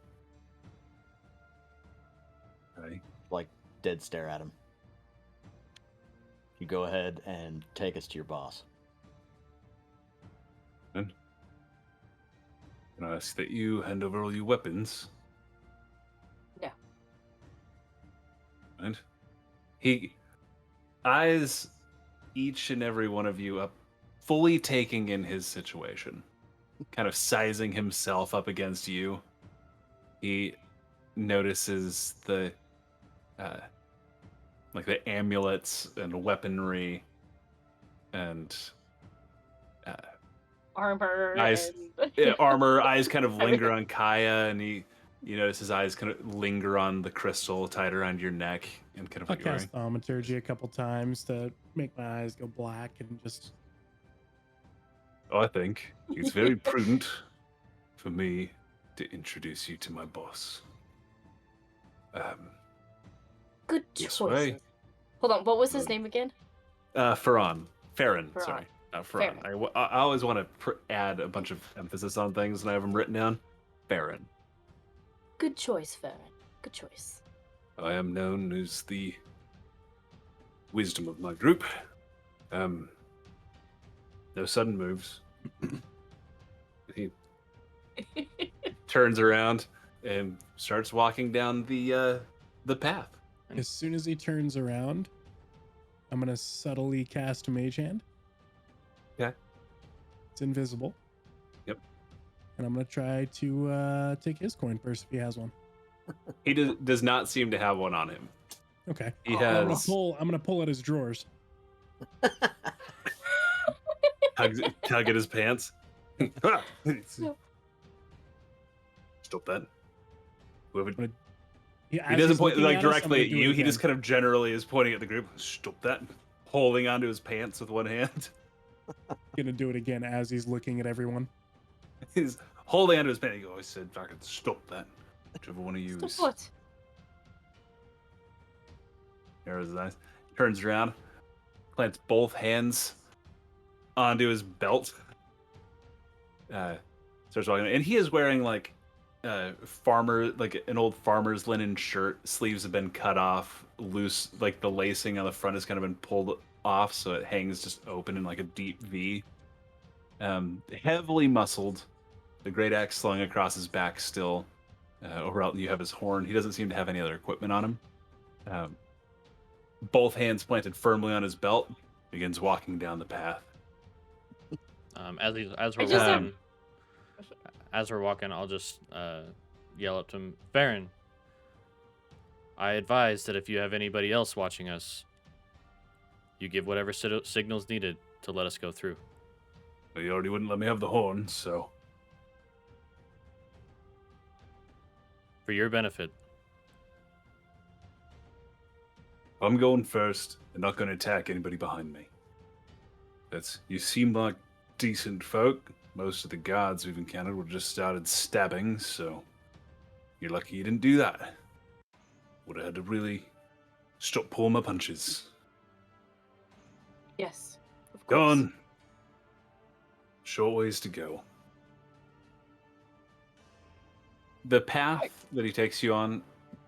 Okay. Like, dead stare at him. You go ahead and take us to your boss. Can I ask that you hand over all your weapons? No. And he eyes each and every one of you up, fully taking in his situation, kind of sizing himself up against you. He notices the like the amulets and weaponry and Armor. Eyes- and... armor. Eyes kind of linger on Kaya, and you notice his eyes kind of linger on the crystal tied around your neck and kind of I'll what you're wearing. cast thaumaturgy a couple times to make my eyes go black and just. Oh, I think it's very prudent for me to introduce you to my boss. Good This choice. way. Hold on, what was his Good. name again? Farron. Farron, Farron. sorry. Not Farron. I always want to add a bunch of emphasis on things and I have them written down. Farron. Good choice, Farron. Good choice. I am known as the wisdom of my group. No sudden moves. He turns around and starts walking down the path. As soon as he turns around, I'm gonna subtly cast Mage Hand. Okay. It's invisible. Yep. And I'm gonna try to take his coin purse if he has one. He does not seem to have one on him. Okay. He I'm has gonna pull at his drawers. tug at his pants. Stop that. Whoever He he doesn't point like directly at you. He just kind of generally is pointing at the group. Stop that. Holding onto his pants with one hand. gonna do it again as he's looking at everyone. He's holding onto his pants. He always said, "Fucking stop that." Whichever one of you is. Stop what? Narrows his eyes. Turns around. Plants both hands onto his belt. Starts walking, and he is wearing like an old farmer's linen shirt. Sleeves have been cut off, loose, like the lacing on the front has kind of been pulled off, so it hangs just open in like a deep V. Heavily muscled, the great axe slung across his back still. Over out, you have his horn. He doesn't seem to have any other equipment on him. Both hands planted firmly on his belt, begins walking down the path. As we're walking, I'll just yell up to him, Baron, I advise that if you have anybody else watching us, you give whatever signals needed to let us go through. You already wouldn't let me have the horn, so For your benefit. I'm going first. I'm not going to attack anybody behind me. You seem like decent folk. Most of the guards we've encountered were just started stabbing, so you're lucky you didn't do that. Would have had to really stop pulling my punches. Yes, of Go course. on. Short ways to go. The path that he takes you on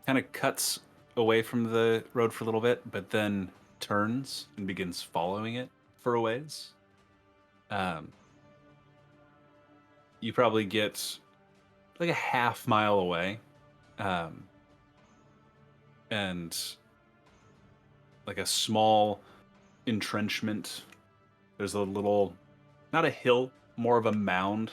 kind of cuts away from the road for a little bit, but then turns and begins following it for a ways. You probably get like a half mile away, and like a small entrenchment. There's a little, not a hill, more of a mound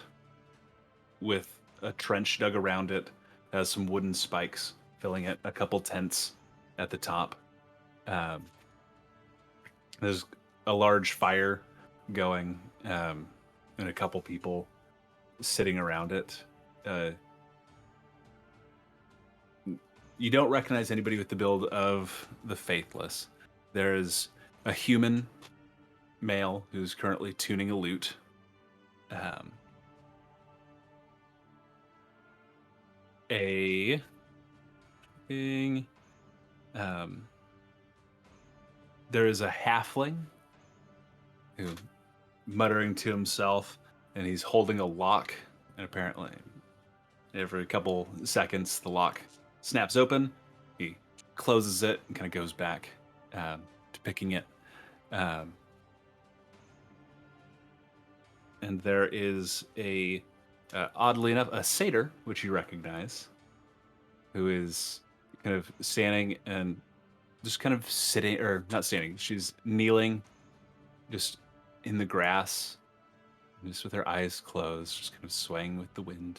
with a trench dug around it. It has some wooden spikes filling it, a couple tents at the top. There's a large fire going, and a couple people sitting around it. You don't recognize anybody with the build of the Faithless. There's a human male who's currently tuning a lute. There is a halfling who muttering to himself, and he's holding a lock, and apparently every couple seconds the lock snaps open. He closes it and kind of goes back to picking it. And there is oddly enough, a satyr, which you recognize, who is kind of standing and just kind of sitting, or not standing, she's kneeling just in the grass, just with her eyes closed, just kind of swaying with the wind.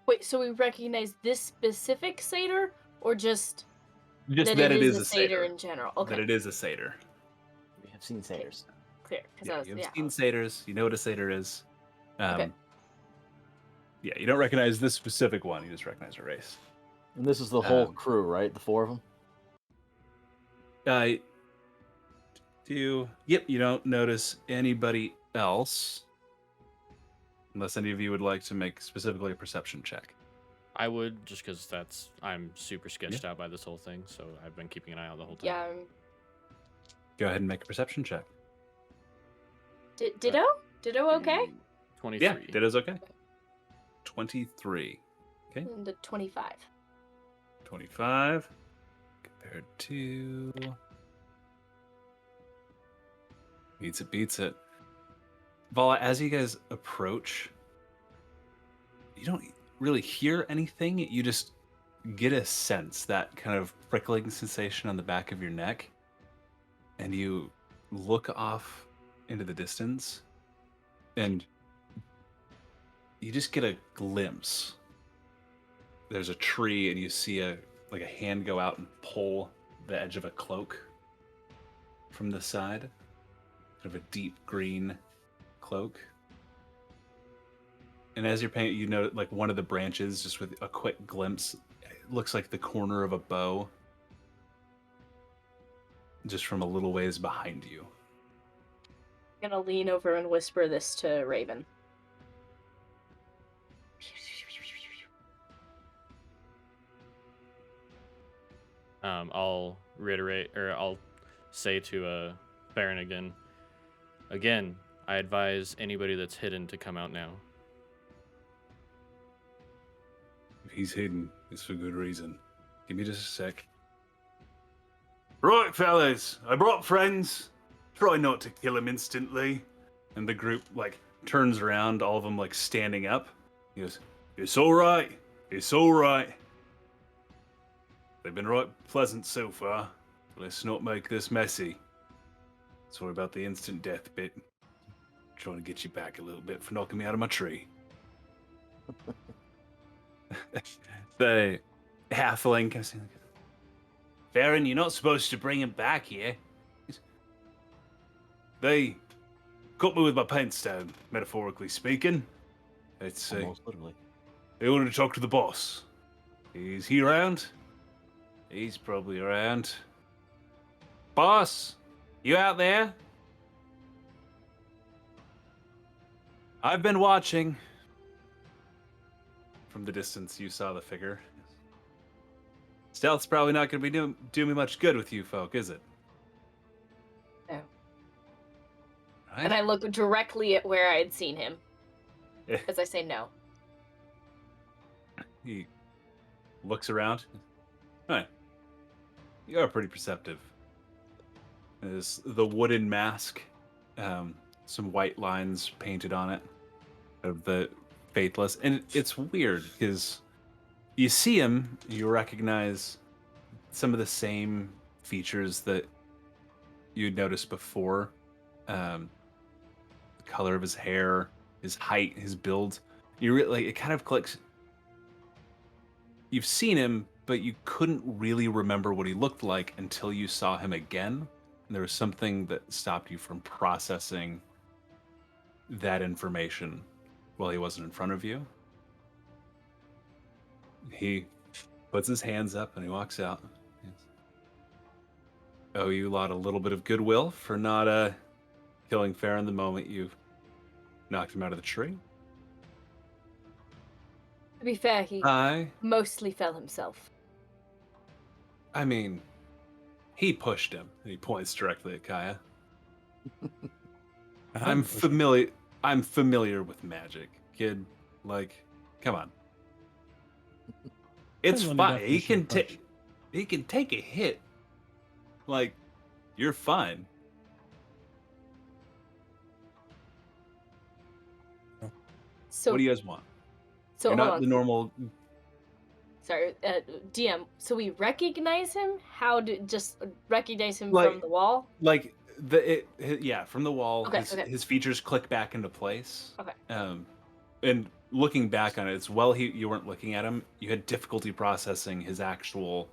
Wait, so we recognize this specific satyr, or just Just that it is a satyr in general? Okay, That it is a satyr. We have seen satyrs. clear. Because Yeah, you've seen satyrs. You know what a satyr is. Okay. Yeah, you don't recognize this specific one. You just recognize her race. And this is the whole crew, right? The four of them? Yep, you don't notice anybody else. Unless any of you would like to make specifically a perception check. I would, just because I'm super sketched out by this whole thing, so I've been keeping an eye out the whole time. Yeah. Go ahead and make a perception check. Ditto? Ditto okay? 23. Yeah, Ditto's okay. 23. Okay. And a 25. 25 compared to... Beats it. Vala, as you guys approach, you don't really hear anything. You just get a sense, that kind of prickling sensation on the back of your neck. And you look off into the distance, and you just get a glimpse. There's a tree, and you see a hand go out and pull the edge of a cloak from the side. Kind of a deep green cloak. And as you're paying, you know, like one of the branches, just with a quick glimpse, it looks like the corner of a bow, just from a little ways behind you. I'm gonna lean over and whisper this to Raven. I'll reiterate, or I'll say to Baron again. Again, I advise anybody that's hidden to come out now. If he's hidden, it's for good reason. Give me just a sec. Right, fellas, I brought friends. Try not to kill him instantly. And the group, turns around, all of them, standing up. He goes, "It's all right. It's all right. They've been right pleasant so far. Let's not make this messy. Sorry about the instant death bit. Trying to get you back a little bit for knocking me out of my tree." halfling kind of saying, Farron, you're not supposed to bring him back here. They cut me with my pants down, metaphorically speaking. It's Almost literally. they wanted to talk to the boss. Is he around? He's probably around. Boss, you out there? I've been watching. From the distance, you saw the figure. Stealth's probably not going to be do me much good with you folk, is it? No. Right? And I look directly at where I had seen him Eh. as I say no. He looks around. All right. You are pretty perceptive. There's the wooden mask, some white lines painted on it of the Faithless. And it's weird because you see him, you recognize some of the same features that you'd noticed before. The color of his hair, his height, his build. Like it kind of clicks. You've seen him, but you couldn't really remember what he looked like until you saw him again. And there was something that stopped you from processing that information while he wasn't in front of you. He puts his hands up and he walks out. Oh, you lot a little bit of goodwill for not killing Farron the moment you knocked him out of the tree. To be fair, he mostly fell himself. I mean, he pushed him. And he points directly at Kaya. I'm familiar with magic, kid. Like, come on. It's Depends on the fine. He definition can of punch. he can take a hit. Like, you're fine. So What do you guys want? so You're hold not on. the normal. Sorry, DM. So we recognize him? How do just recognize him Like- from the wall? Like yeah, from the wall, Okay, his, okay. his features click back into place. Okay. And looking back on it, it's you weren't looking at him. You had difficulty processing his actual,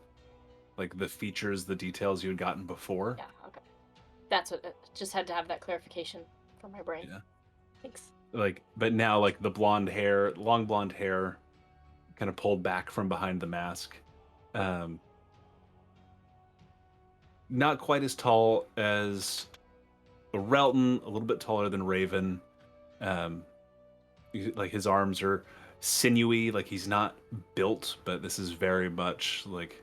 like the features, the details you had gotten before. Yeah. Okay. That's what. Just had to have that clarification for my brain. Yeah. Thanks. Like, but now like the blonde hair, long blonde hair, kind of pulled back from behind the mask. Not quite as tall as Relton, a little bit taller than Raven. Like his arms are sinewy, like he's not built, but this is very much like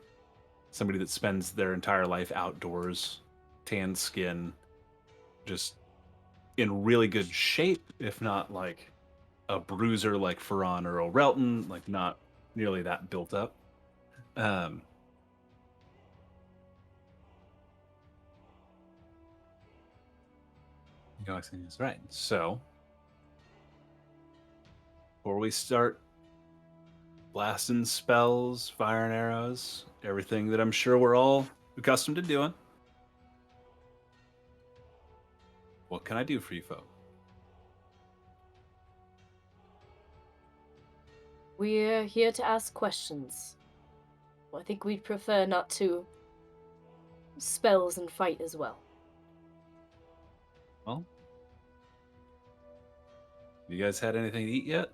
somebody that spends their entire life outdoors, tan skin, just in really good shape, if not like a bruiser like Ferran or O'Relton, like not nearly that built up. Galaxy is right. So, before we start blasting spells, fire and arrows, everything that I'm sure we're all accustomed to doing, what can I do for you folk? We're here to ask questions. I think we'd prefer not to spells and fight as well. Well, you guys had anything to eat yet?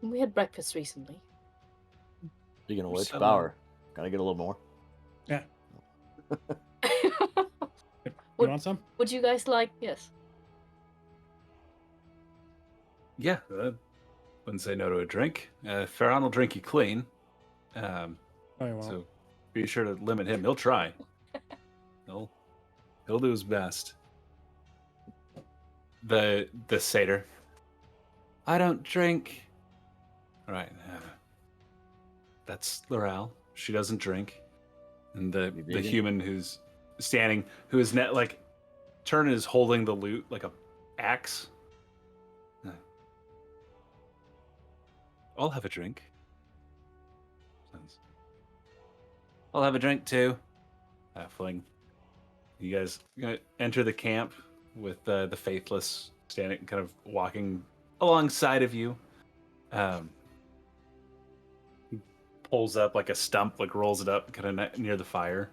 We had breakfast recently. Speaking of which, So- Bauer, can I get a little more? Yeah. You Would- want some? Would you guys like? Yes. Yeah, wouldn't say no to a drink. Farron will drink you clean. Oh, you won't. So be sure to limit him. He'll try. He'll do his best. The satyr. I don't drink. All right. That's Laurel. She doesn't drink. And the vegan? human who's standing, who is like Turn is holding the loot like a axe. I'll have a drink. I'll have a drink too. Halfling. You guys enter the camp with the Faithless standing, kind of walking alongside of you. pulls up like a stump, like rolls it up kind of near the fire,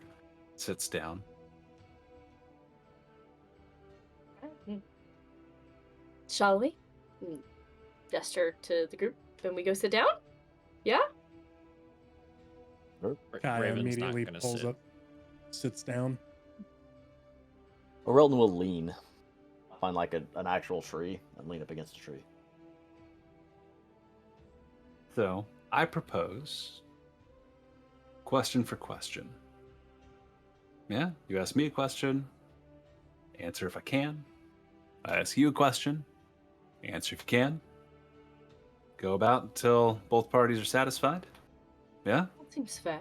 sits down. Shall we? Gesture to the group. Then we go sit down? Yeah? Kaya Raven's not immediately gonna pulls sit. up, sits down. Relton will lean. Find like an actual tree and lean up against a tree. So I propose question for question. Yeah, you ask me a question, answer if I can. I ask you a question, answer if you can. Go about until both parties are satisfied. Yeah, That seems fair.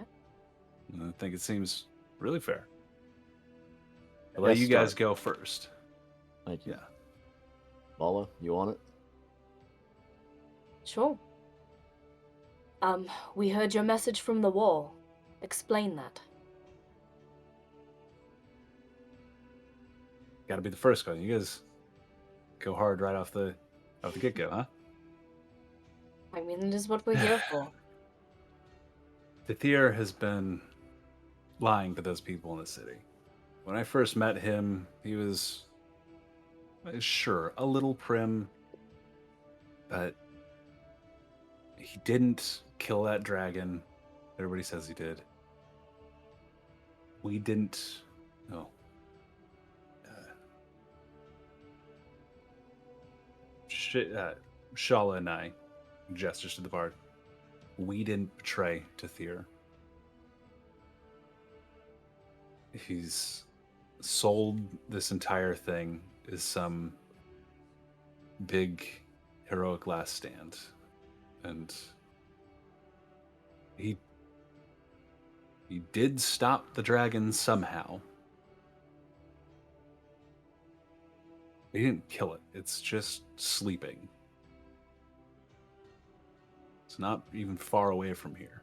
I think it seems really fair. I'll Yes, let you guys start. go first. Thank you. Yeah. Vala, you want it? Sure. We heard your message from the wall. Explain that. Got to be the first one. You guys go hard right off the get-go, huh? I mean, it is what we're here for. Thethir has been lying to those people in the city. When I first met him, he was sure a little prim, but he didn't kill that dragon. Everybody says he did. We didn't. No. Shala and I, gestures to the bard, we didn't betray Thethir. He's sold this entire thing as some big heroic last stand. And he did stop the dragon somehow. He didn't kill it. It's just sleeping. It's not even far away from here.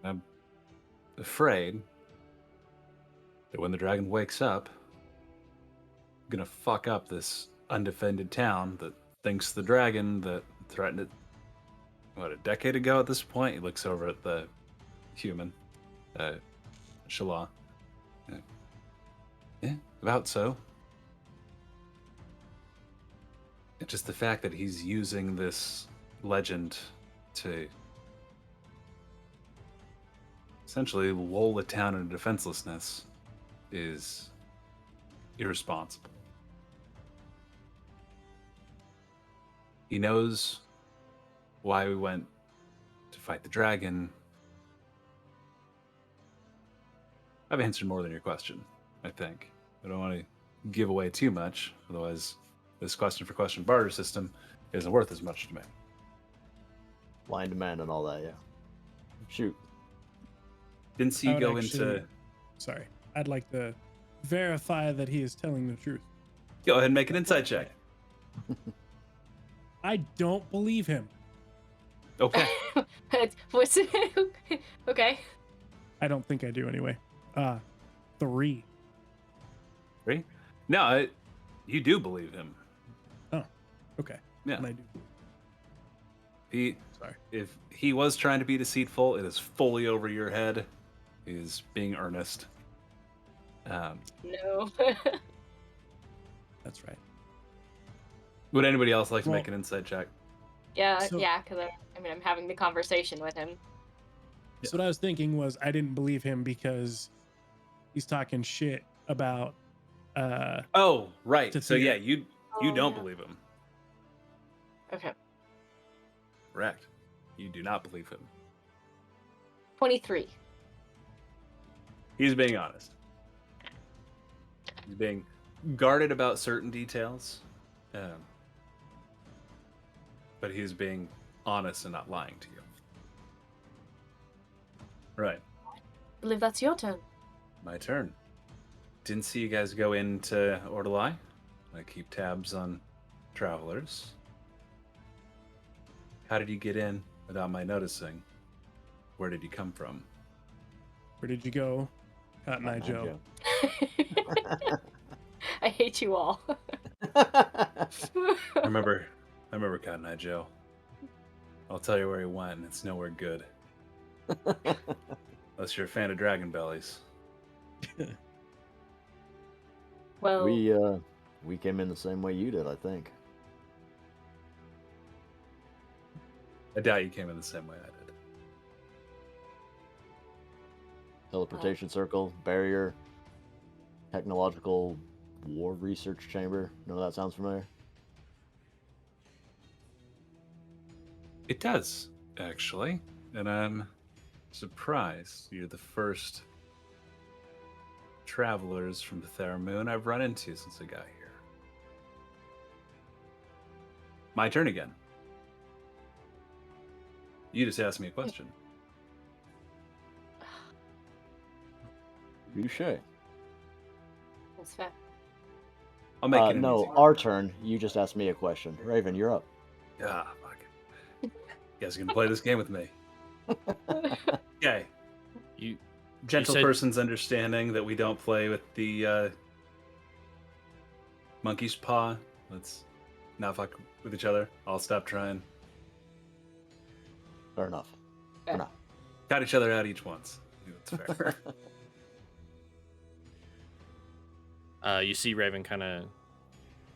I'm afraid that when the dragon wakes up, I'm gonna fuck up this undefended town that thinks the dragon that threatened it, a decade ago at this point? He looks over at the human, Shala. Yeah, about so. It's just the fact that he's using this legend to essentially lull the town into defenselessness is irresponsible. He knows why we went to fight the dragon. I've answered more than your question, I think. I don't want to give away too much, otherwise this question for question barter system isn't worth as much to me. Line demand and all that, yeah. Shoot. Didn't see I you would go actually- into... Sorry, I'd like to verify that he is telling the truth. Go ahead and make an insight check. I don't believe him. Okay. What's okay. I don't think I do anyway. 3. 3? No, you do believe him. Okay. Yeah. And I do. Sorry. If he was trying to be deceitful, it is fully over your head. He's being earnest. No. That's right. Would anybody else like to Well- make an insight check? Yeah, So- yeah, because I'm having the conversation with him. So what I was thinking was I didn't believe him because he's talking shit about Oh, right. To So fear. yeah, you Oh, don't yeah. believe him. Okay. Correct. You do not believe him. 23. He's being honest. He's being guarded about certain details. But he's being honest and not lying to you. Right. I believe that's your turn. My turn. Didn't see you guys go into Ortalai. I keep tabs on travelers. How did you get in without my noticing? Where did you come from? where did you go, Cotton Eye Joe? I hate you all. I remember I remember Cotton Eye Joe. I'll tell you where he went, and it's nowhere good. Unless you're a fan of Dragon Bellies. Well, We came in the same way you did, I think. I doubt you came in the same way I did. Teleportation circle, barrier, technological war research chamber. None of that sounds familiar. It does, actually. And I'm surprised you're the first travelers from the Theramoon I've run into since I got here. My turn again. You just asked me a question. Touché. that's fair. I'll make it an No, easy one. our turn. You just asked me a question. Raven, you're up. Ah, fuck it. You guys are gonna play this game with me. Okay. You Gentle said- person's understanding that we don't play with the monkey's paw. Let's not fuck with each other. I'll stop trying. Fair enough. Fair. No. Got each other out each once. That's fair. You see Raven kind of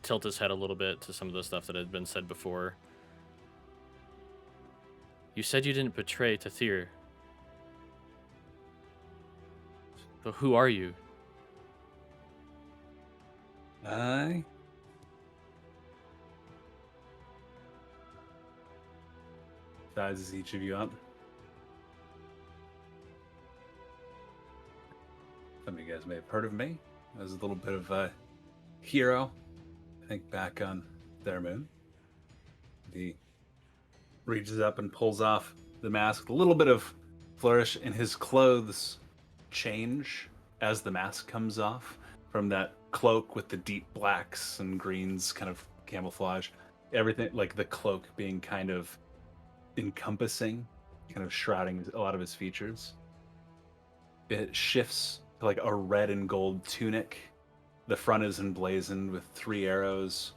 tilt his head a little bit to some of the stuff that had been said before. You said you didn't betray Tathir. So who are you? I sizes each of you up. Some of you guys may have heard of me. I was a little bit of a hero. I think back on Theramoon. He reaches up and pulls off the mask. A little bit of flourish, and his clothes change as the mask comes off from that cloak with the deep blacks and greens kind of camouflage. Everything, like the cloak being kind of encompassing, kind of shrouding a lot of his features. It shifts to like a red and gold tunic. The front is emblazoned with 3 arrows,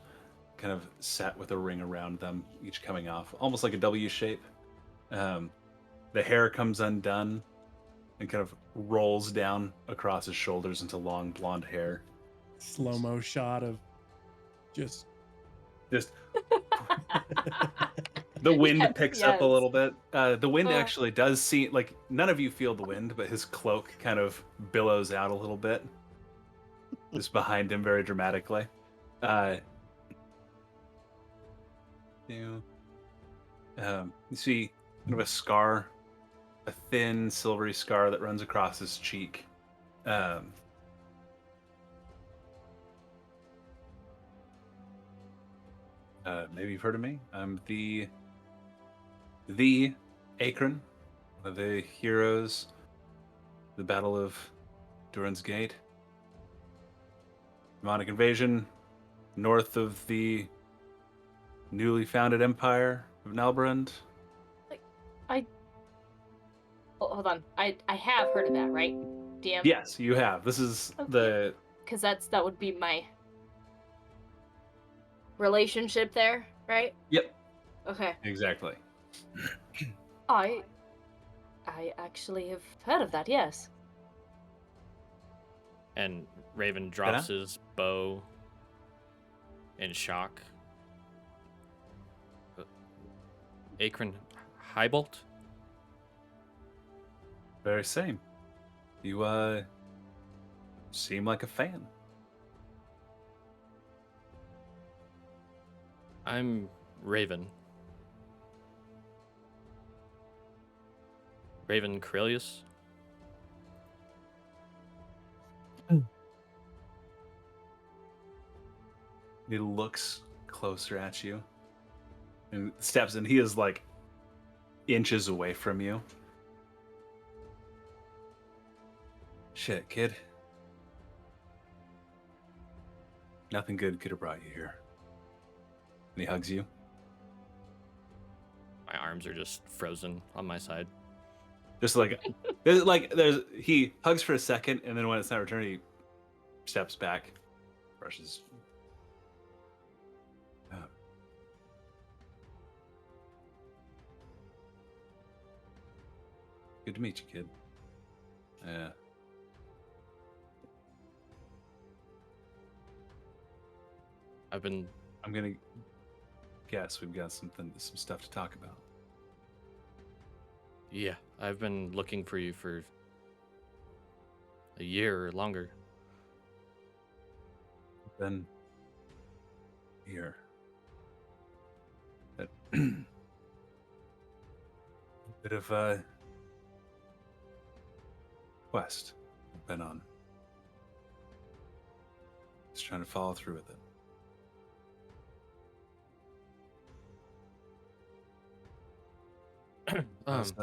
kind of set with a ring around them, each coming off, almost like a W shape. The hair comes undone and kind of rolls down across his shoulders into long blonde hair. Slow-mo shot of just Just the wind Yes, picks up a yes. little bit. The wind Oh. actually does seem like none of you feel the wind, but his cloak kind of billows out a little bit, just behind him very dramatically. You see kind of a scar, a thin silvery scar that runs across his cheek. Maybe you've heard of me. I'm the Akron, one of the heroes, the Battle of Durin's Gate. Demonic invasion north of the newly founded empire of Nalbrand. Hold on. I have heard of that, right? DM? Yes, you have. This is the Because that would be my relationship there, right? Yep, Okay. exactly. I actually have heard of that, yes. And Raven drops his bow in shock. Akron Highbolt? Very same. You seem like a fan. I'm Raven. Raven Corellius? He looks closer at you and steps in. He is like inches away from you. Shit, kid. Nothing good could have brought you here. And he hugs you. My arms are just frozen on my side. Just like, he hugs for a second, and then when it's not returned, he steps back, brushes. Good to meet you, kid. Yeah. I'm gonna guess we've got some stuff to talk about. Yeah, I've been looking for you for a year or longer. Then here. That bit of a quest I've been on. Just trying to follow through with it. How's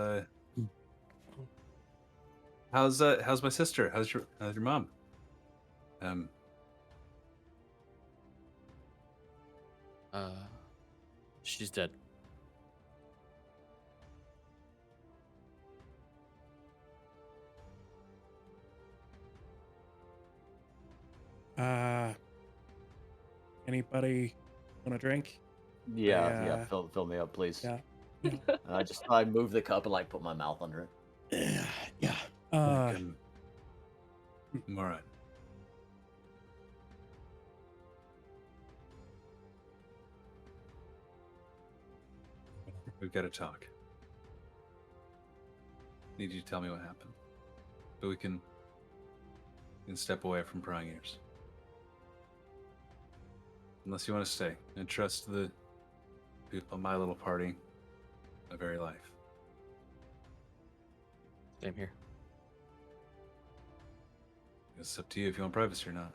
my sister? How's your mom? She's dead. Anybody want a drink? Yeah, fill me up, please. Yeah. And I move the cup and like put my mouth under it. Yeah. I'm all right. We've got to talk. Need you to tell me what happened, so we can step away from prying ears. Unless you want to stay and trust the people of my little party, my very life. Same here. It's up to you if you want privacy or not.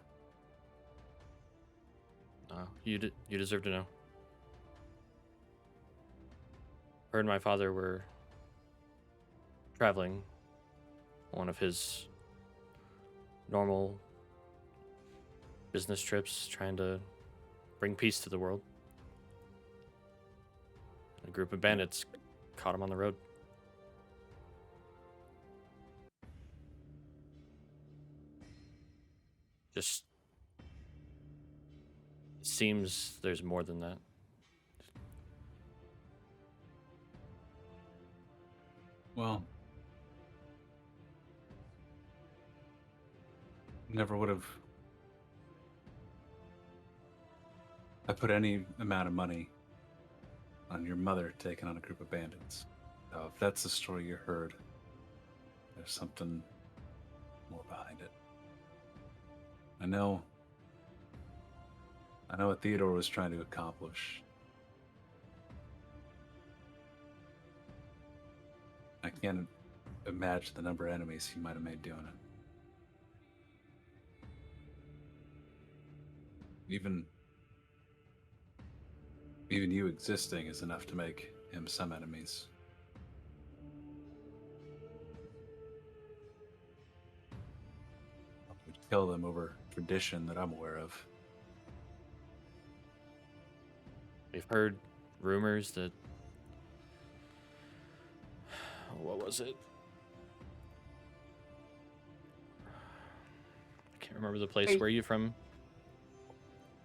You deserve to know. Her and my father were traveling one of his normal business trips, trying to bring peace to the world. A group of bandits caught him on the road. Just seems there's more than that. Well, never would have. I put any amount of money on your mother taking on a group of bandits. So if that's the story you heard, there's something more behind it. I know what Theodore was trying to accomplish. I can't imagine the number of enemies he might have made doing it. Even you existing is enough to make him some enemies. Would kill them over tradition that I'm aware of. We've heard rumors that... What was it? I can't remember the place. Where are you from?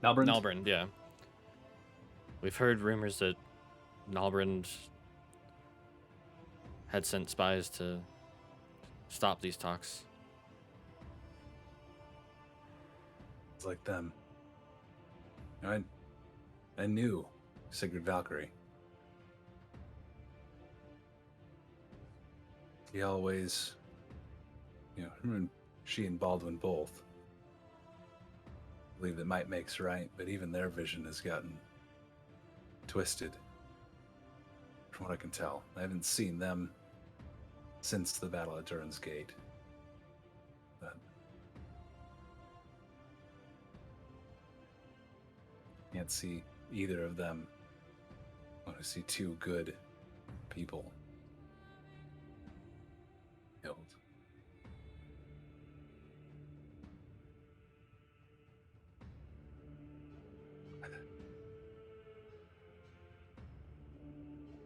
Nalbrand? Nalbrand, yeah. We've heard rumors that Nalbrand had sent spies to stop these talks. It's like them. I knew Sigrid Valkyrie. He always, she and Baldwin both believe that might makes right, but even their vision has gotten twisted. From what I can tell, I haven't seen them since the Battle at Durin's Gate. But can't see either of them. I want to see two good people killed.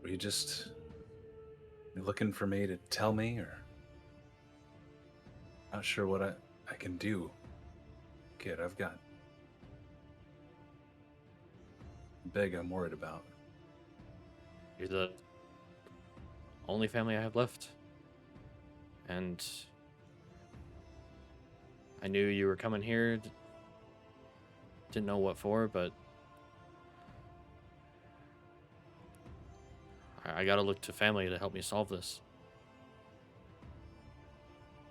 Were you just looking for me to tell me, or not sure what I can do? Kid, I've got big I'm worried about. You're the only family I have left. and I knew you were coming here. Didn't know what for, but I gotta look to family to help me solve this.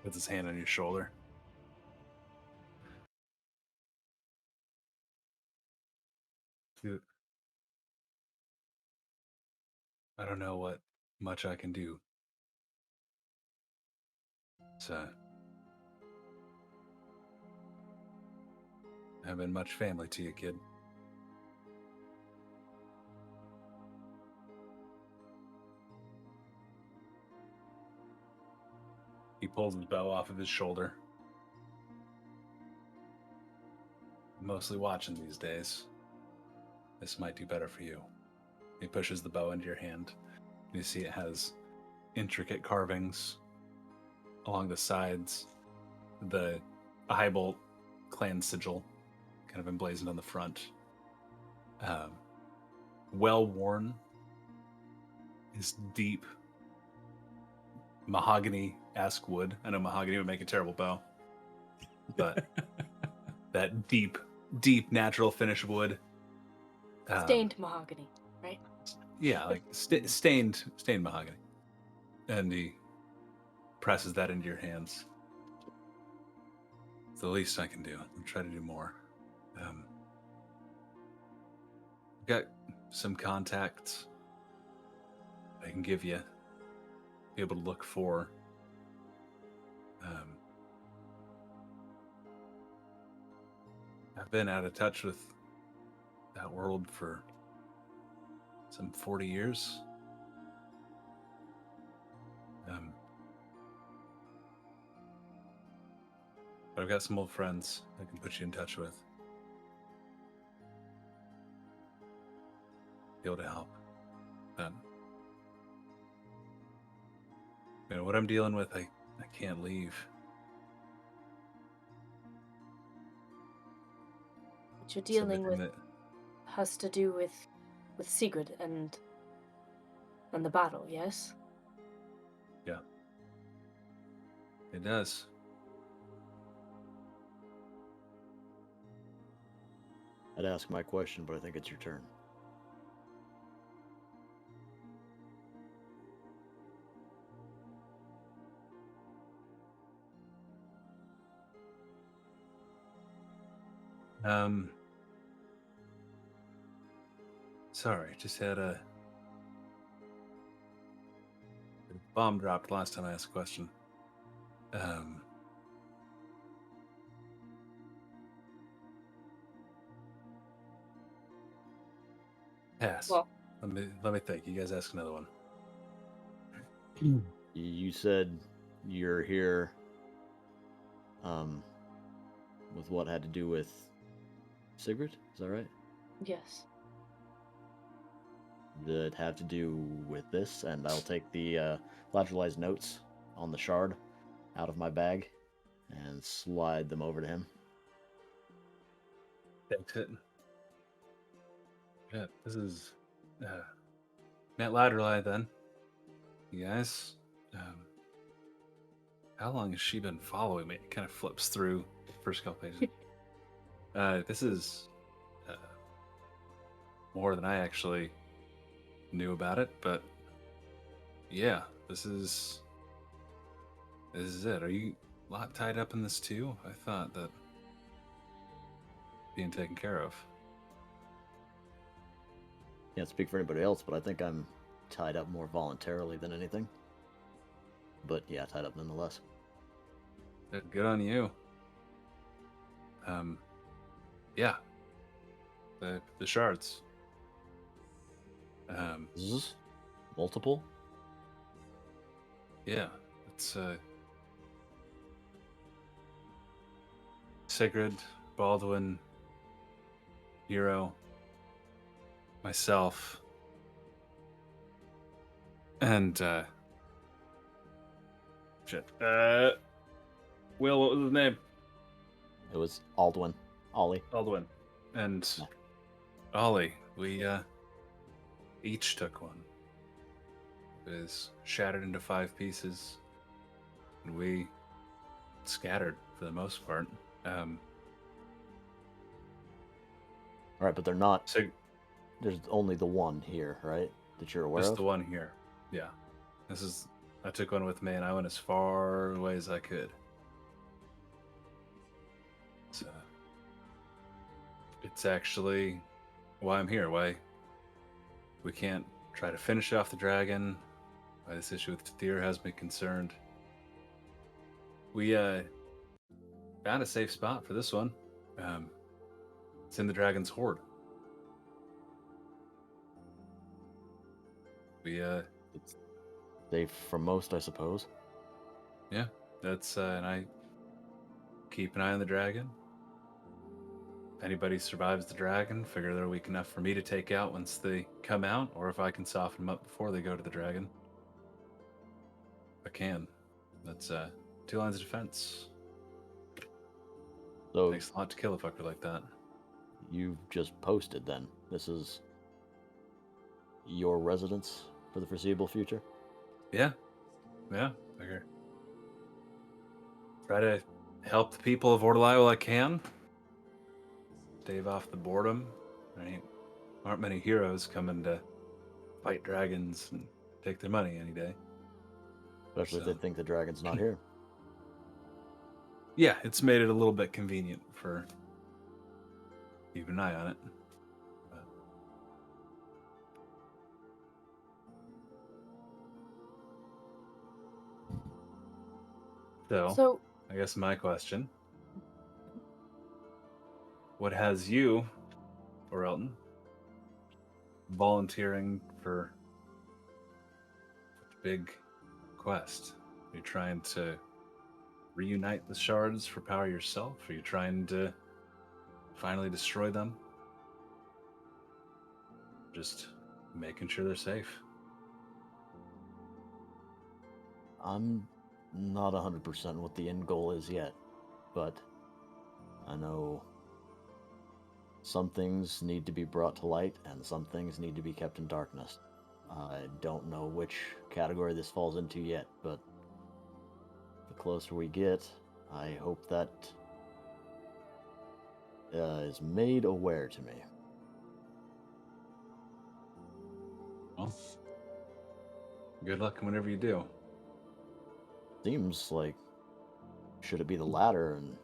Puts his hand on your shoulder. Dude, I don't know what much I can do. It's, haven't been much family to you, kid. He pulls his bow off of his shoulder. Mostly watching these days. This might do better for you. He pushes the bow into your hand. You see it has intricate carvings along the sides. The Highbolt clan sigil kind of emblazoned on the front. Well worn. Is deep mahogany-esque wood. I know mahogany would make a terrible bow. But that deep natural finish wood. Stained mahogany, right? Yeah, like stained mahogany. And he presses that into your hands. It's the least I can do. I'll try to do more. Got some contacts I can give you. Be able to look for. I've been out of touch with that world for some 40 years. But I've got some old friends I can put you in touch with. Be able to help. What I'm dealing with, I can't leave. What you're dealing with That, has to do with Sigurd and the battle, yes? yeah. It does. I'd ask my question, but I think it's your turn. Sorry, just had a bomb dropped last time I asked a question. Pass. Well, Let me think. You guys ask another one. You said you're here with what had to do with Sigrid, is that right? yes. Did it have to do with this? And I'll take the lateralized notes on the shard out of my bag and slide them over to him. Takes it. Yeah, this is Matt Ladderly then. You guys, how long has she been following me? It kind of flips through the first couple pages. This is more than I actually knew about it, but yeah, this is it. Are you a lot tied up in this too? I thought that being taken care of. Can't speak for anybody else, but I think I'm tied up more voluntarily than anything. But yeah, tied up nonetheless. Good on you. Yeah. The shards. Zzz? Multiple? Yeah, it's Sigrid, Baldwin, Hero, myself, and shit. Will, what was his name? It was Aldwin. Ollie. Baldwin. And Ollie. We each took one. It was shattered into 5 pieces. and we scattered for the most part. All right, but they're not. So There's only the one here, right? That you're aware just of. the one here. Yeah. I took one with me and I went as far away as I could. So it's actually why I'm here. Why we can't try to finish off the dragon. Why this issue with Tyr has me concerned. We found a safe spot for this one. It's in the dragon's hoard. We It's safe from most, I suppose. yeah, that's and I keep an eye on the dragon. If anybody survives the dragon, figure they're weak enough for me to take out once they come out, or if I can soften them up before they go to the dragon. I can. That's 2 lines of defense. So Takes a lot to kill a fucker like that. you've just posted then. This is your residence for the foreseeable future? Yeah. Figure. Try to help the people of Ortalai while I can. Stave off the boredom. Aren't many heroes coming to fight dragons and take their money any day. Especially if So- they think the dragon's not here. Yeah, it's made it a little bit convenient for keeping an eye on it. But- So, I guess my question: what has you, or Elton, volunteering for such a big quest? Are you trying to reunite the shards for power yourself? Are you trying to finally destroy them? Just making sure they're safe. I'm not 100% what the end goal is yet, but I know some things need to be brought to light and some things need to be kept in darkness. I don't know which category this falls into yet, but the closer we get, I hope that is made aware to me. Well, good luck whenever you do. Seems like, should it be the latter and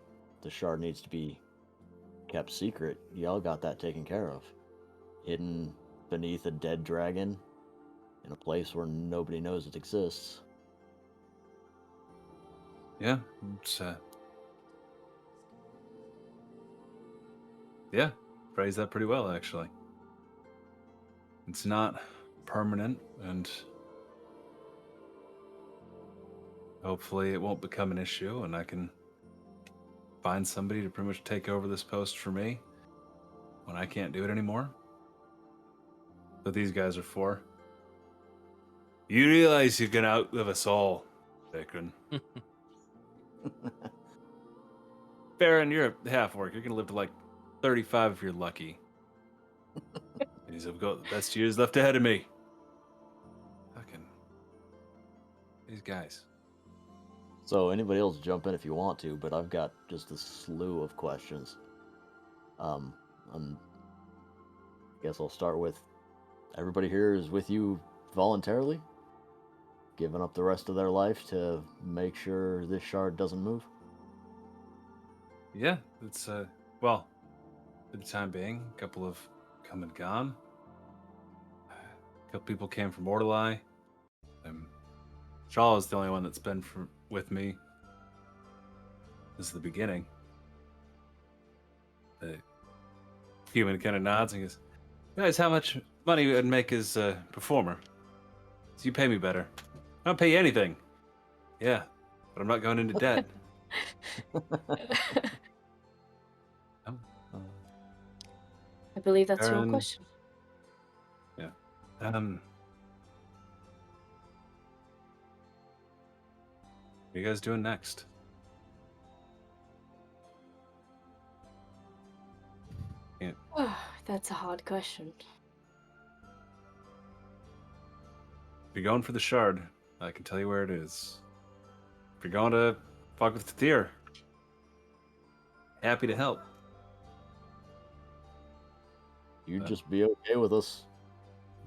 the shard needs to be kept secret, y'all got that taken care of. Hidden beneath a dead dragon in a place where nobody knows it exists. Yeah, it's yeah, phrased that pretty well actually. It's not permanent, and hopefully it won't become an issue, and I can find somebody to pretty much take over this post for me when I can't do it anymore. What these guys are for. You realize you can outlive us all, Bacon. Baron, you're a half-orc. You're gonna live to like 35 if you're lucky. And he's got the best years left ahead of me. Fucking these guys. So anybody else jump in if you want to, but I've got just a slew of questions. And guess I'll start with, everybody here is with you voluntarily? Giving up the rest of their life to make sure this shard doesn't move? Yeah, it's well, for the time being, a couple have come and gone. A couple people came from Ortalai. Shaw is the only one that's been with me. This is the beginning. The human kind of nods and goes, "Guys, how much money would make as a performer? So you pay me better. I don't pay you anything. Yeah, but I'm not going into debt." I believe that's your Aaron- question. What are you guys doing next? That's a hard question. If you're going for the shard, I can tell you where it is. If you're going to fuck with Tatir, happy to help. You'd just be okay with us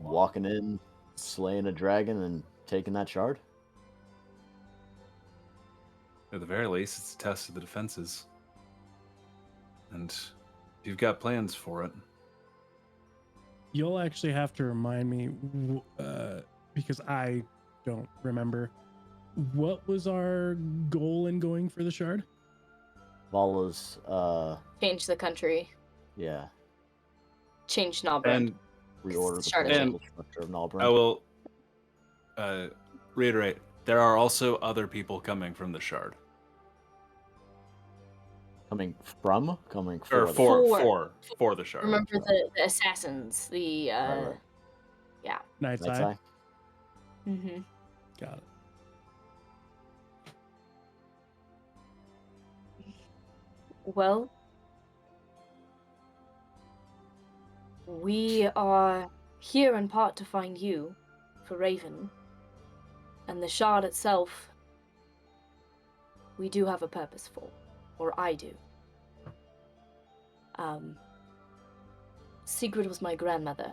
walking in, slaying a dragon, and taking that shard? At the very least, it's a test of the defenses. And if you've got plans for it, You'll actually have to remind me because I don't remember. What was our goal in going for the shard? Vala's, Change the country. yeah, Change Nalbrand. and reorder the Shard of political structure of Nalbrand. I will reiterate, there are also other people coming from the shard. Coming for Or the- for the shard. Remember the assassins, the Right. Night's Night's Eye. Eye? Mm-hmm. Got it. Well, we are here in part to find you for Raven, and the shard itself we do have a purpose for, or I do. Sigrid was my grandmother.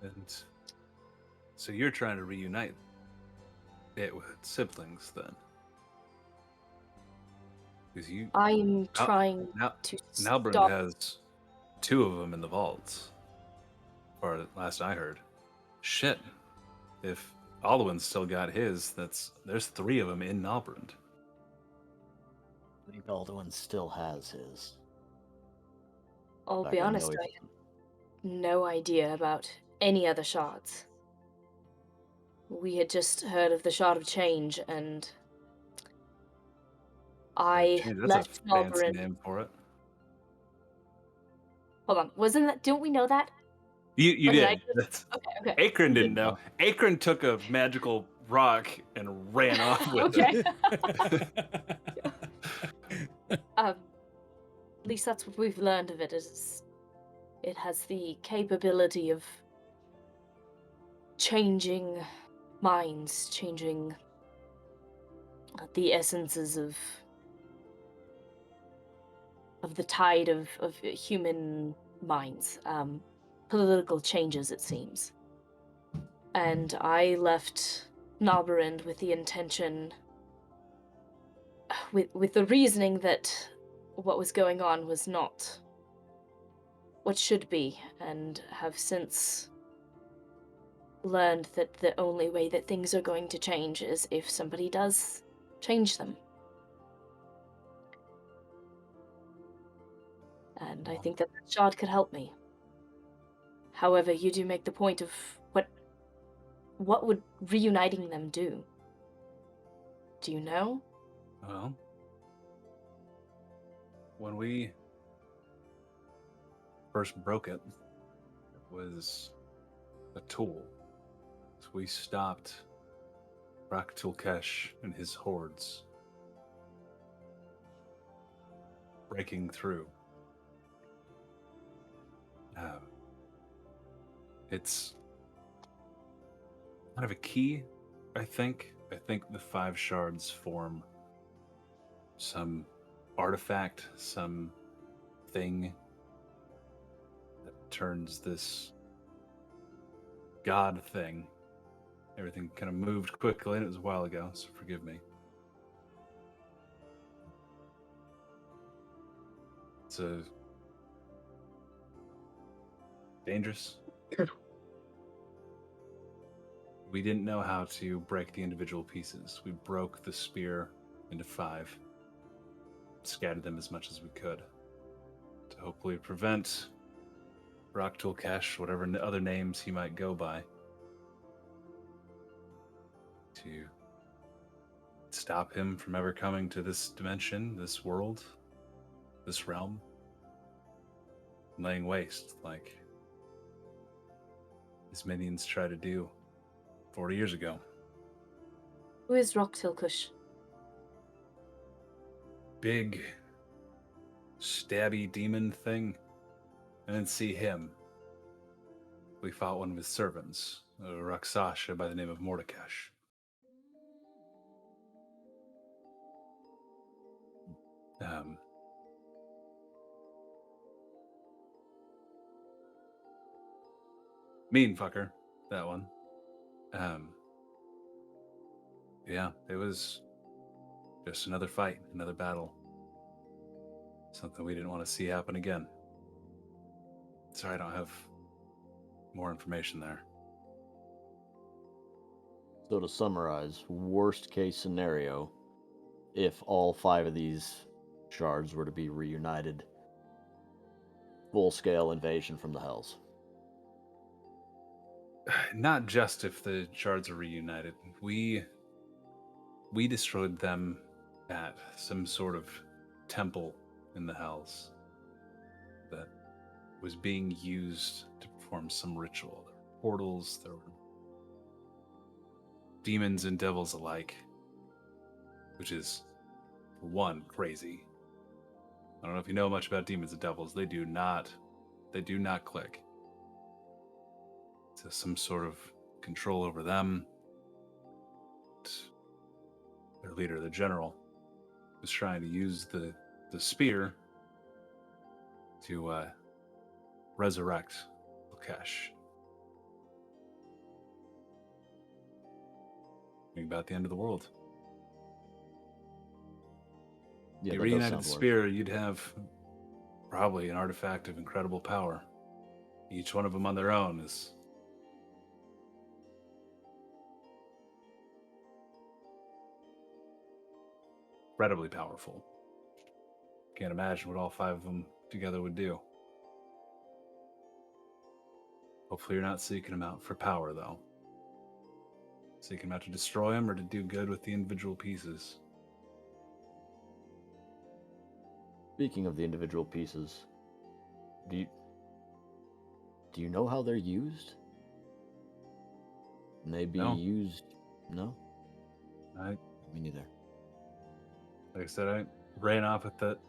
And so you're trying to reunite it with siblings, then? Because you I'm trying now to Nalbrand stop. has 2 of them in the vaults. Or last I heard. Shit. If Alduin's still got his, there's 3 of them in Nalbrand. I think Alduin still has his. I'll Back be I know honest, he I have no idea about any other shards. We had just heard of the Shard of Change, and I Change, that's left a fancy Nalbrand. name for it. Hold on, wasn't that? Didn't we know that? You Or did I did. just- That's, Okay. Akron didn't Didn't know. Akron took a magical rock and ran off with Okay. it. At least that's what we've learned of it. Is it has the capability of changing minds, changing the essences of the tide of human minds. Political changes, it seems. And I left Nalbrand with the intention, with the reasoning that what was going on was not what should be, and have since learned that the only way that things are going to change is if somebody does change them. And I think that shard could help me. However, you do make the point of what would reuniting them do? Do you know? Well, when we first broke it, it was a tool. So we stopped Rak'Tulkesh and his hordes breaking through. It's kind of a key, I think. I think the 5 shards form some artifact, some thing that turns this god thing. Everything kind of moved quickly, and it was a while ago, so forgive me. It's a dangerous. We didn't know how to break the individual pieces. We broke the spear into 5, scattered them as much as we could to hopefully prevent Rak'Tulkesh, whatever other names he might go by, to stop him from ever coming to this dimension, this world, this realm, laying waste like his minions tried to do 40 years ago. Who is Rak'Tulkesh? Big, stabby demon thing. I didn't see him. we fought one of his servants, a Raksasha by the name of Mordekash. Mean fucker, that one. Yeah, it was just another fight, another battle. Something we didn't want to see happen again. Sorry, I don't have more information there. So to summarize, worst case scenario, if all 5 of these shards were to be reunited, full-scale invasion from the Hells. Not just if the shards are reunited. We destroyed them at some sort of temple in the Hells that was being used to perform some ritual. There were portals, there were demons and devils alike, which is, for one, crazy. I don't know if you know much about demons and devils. They do not click. So some sort of control over them. Their leader, the general, was trying to use the spear to resurrect Lukesh. Think about the end of the world. Yeah, You that does reunited sound the worse. spear, you'd have probably an artifact of incredible power. Each one of them on their own is incredibly powerful. Can't imagine what all 5 of them together would do. Hopefully you're not seeking them out for power, though. Seeking them out to destroy them or to do good with the individual pieces. Speaking of the individual pieces, do you know how they're used? Can they be No. used? No? I Me neither. Like I said, I ran off with it.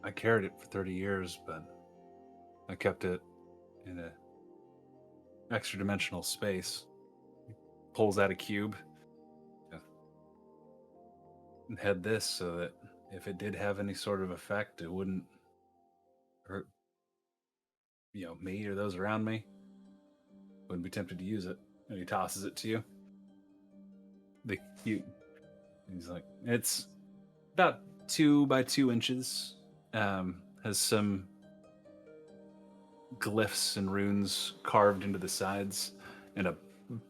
I carried it for 30 years, but I kept it in a extra dimensional space. Pulls out a cube. And had this so that if it did have any sort of effect, it wouldn't hurt, me or those around me. Wouldn't be tempted to use it. And he tosses it to you. The cube. He's like, it's about 2 by 2 inches. Has some glyphs and runes carved into the sides, and a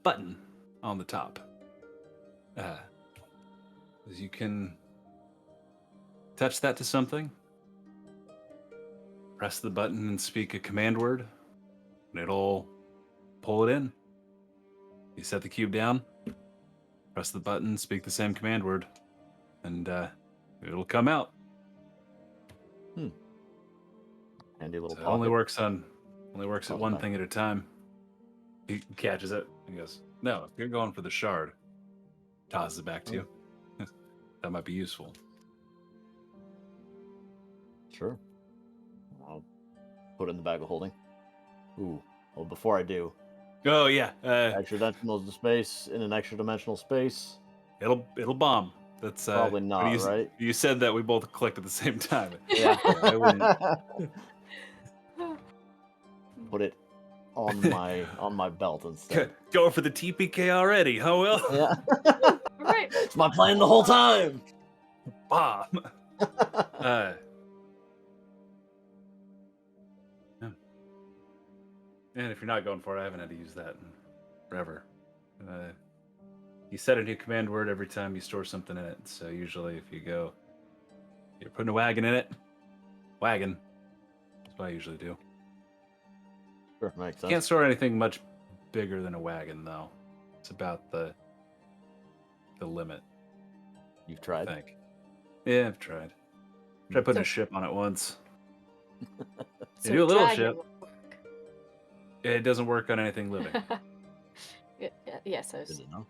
button on the top. You can touch that to something, press the button and speak a command word, and it'll pull it in. You set the cube down, press the button, speak the same command word, and it'll come out. Handy little So it pocket. only works at Pocket one knife. thing at a time. He catches it and goes, "No, if you're going for the shard," tosses it back to you. That might be useful. Sure. I'll put it in the bag of holding. Ooh. Well, before I do, Oh yeah, extra dimensional space in an extra dimensional space. it'll bomb. That's Probably when not, right? You said that we both clicked at the same time. Yeah. I wouldn't. Put it on my belt instead. Going for the TPK already, huh, Will? Yeah. Right. It's my plan the whole time. Bomb. And if you're not going for it, I haven't had to use that in forever. You set a new command word every time you store something in it. So usually if you go, you're putting a wagon in it. Wagon. That's what I usually do. Sure, makes sense. Can't store anything much bigger than a wagon, though. It's about the limit, You've I tried. think. Yeah, I've tried. Tried putting a ship on it once. So You do a little dragon ship. will work. It doesn't work on anything living. Yes, I Good was to know.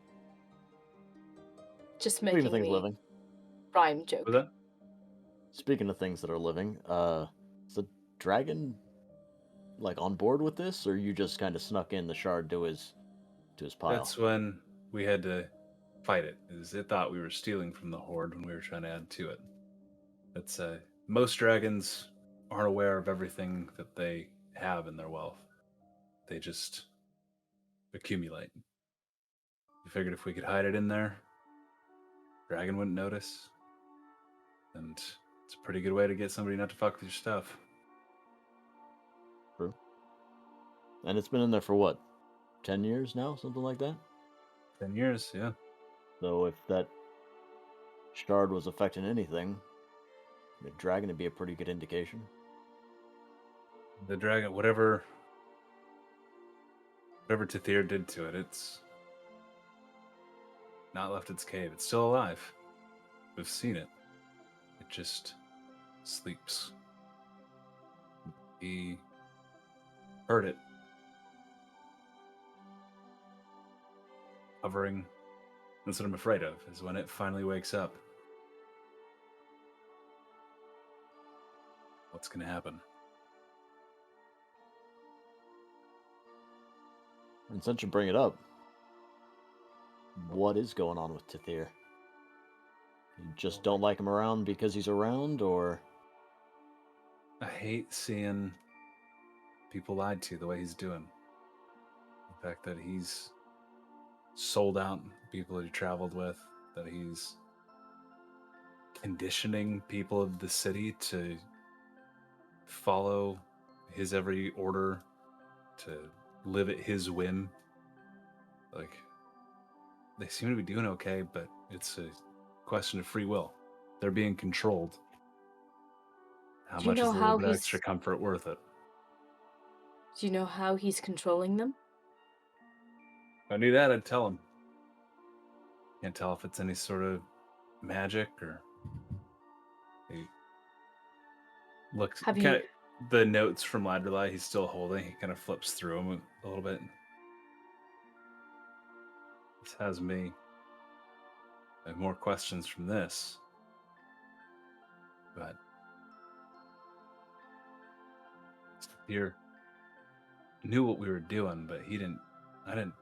just Speaking making of things the living. rhyme joke. Was that? Speaking of things that are living, is the dragon like on board with this, or you just kind of snuck in the shard to his pile? That's when we had to fight it. Is it thought we were stealing from the horde when we were trying to add to it. That's most dragons aren't aware of everything that they have in their wealth. They just accumulate. We figured if we could hide it in there, dragon wouldn't notice. And it's a pretty good way to get somebody not to fuck with your stuff. True. And it's been in there for what, 10 years now, something like that? 10 years, yeah. So if that shard was affecting anything, the dragon would be a pretty good indication. The dragon, whatever Tithir did to it, it's not left its cave. It's still alive. We've seen it. It just sleeps. He heard it hovering. That's what I'm afraid of, is when it finally wakes up. What's going to happen? And since you bring it up, what is going on with Tithir? You just don't like him around because he's around, or? I hate seeing people lied to the way he's doing. The fact that he's sold out people that he traveled with, that he's conditioning people of the city to follow his every order, to live at his whim. Like, they seem to be doing okay, but it's a question of free will. They're being controlled. How Do you much is know a how little bit he's- extra comfort worth it? Do you know how he's controlling them? If I knew that, I'd tell him. Can't tell if it's any sort of magic or. He looks. Have kinda, you- the notes from Ortalai he's still holding? He kind of flips through them a little bit. This has me. I have more questions from this, but here knew what we were doing, but he didn't. I didn't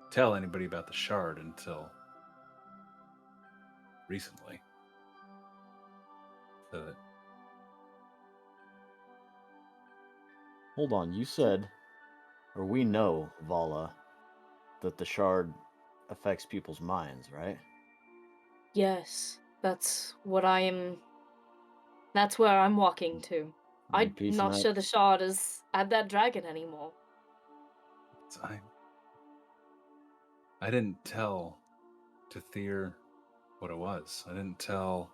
tell anybody about the shard until recently. So that Hold on, you said, or we know, Vala, that the shard affects people's minds, right? Yes, that's what I am. That's where I'm walking to. You I'm piecing not that- sure the shard is at that dragon anymore. I didn't tell Tithir what it was. I didn't tell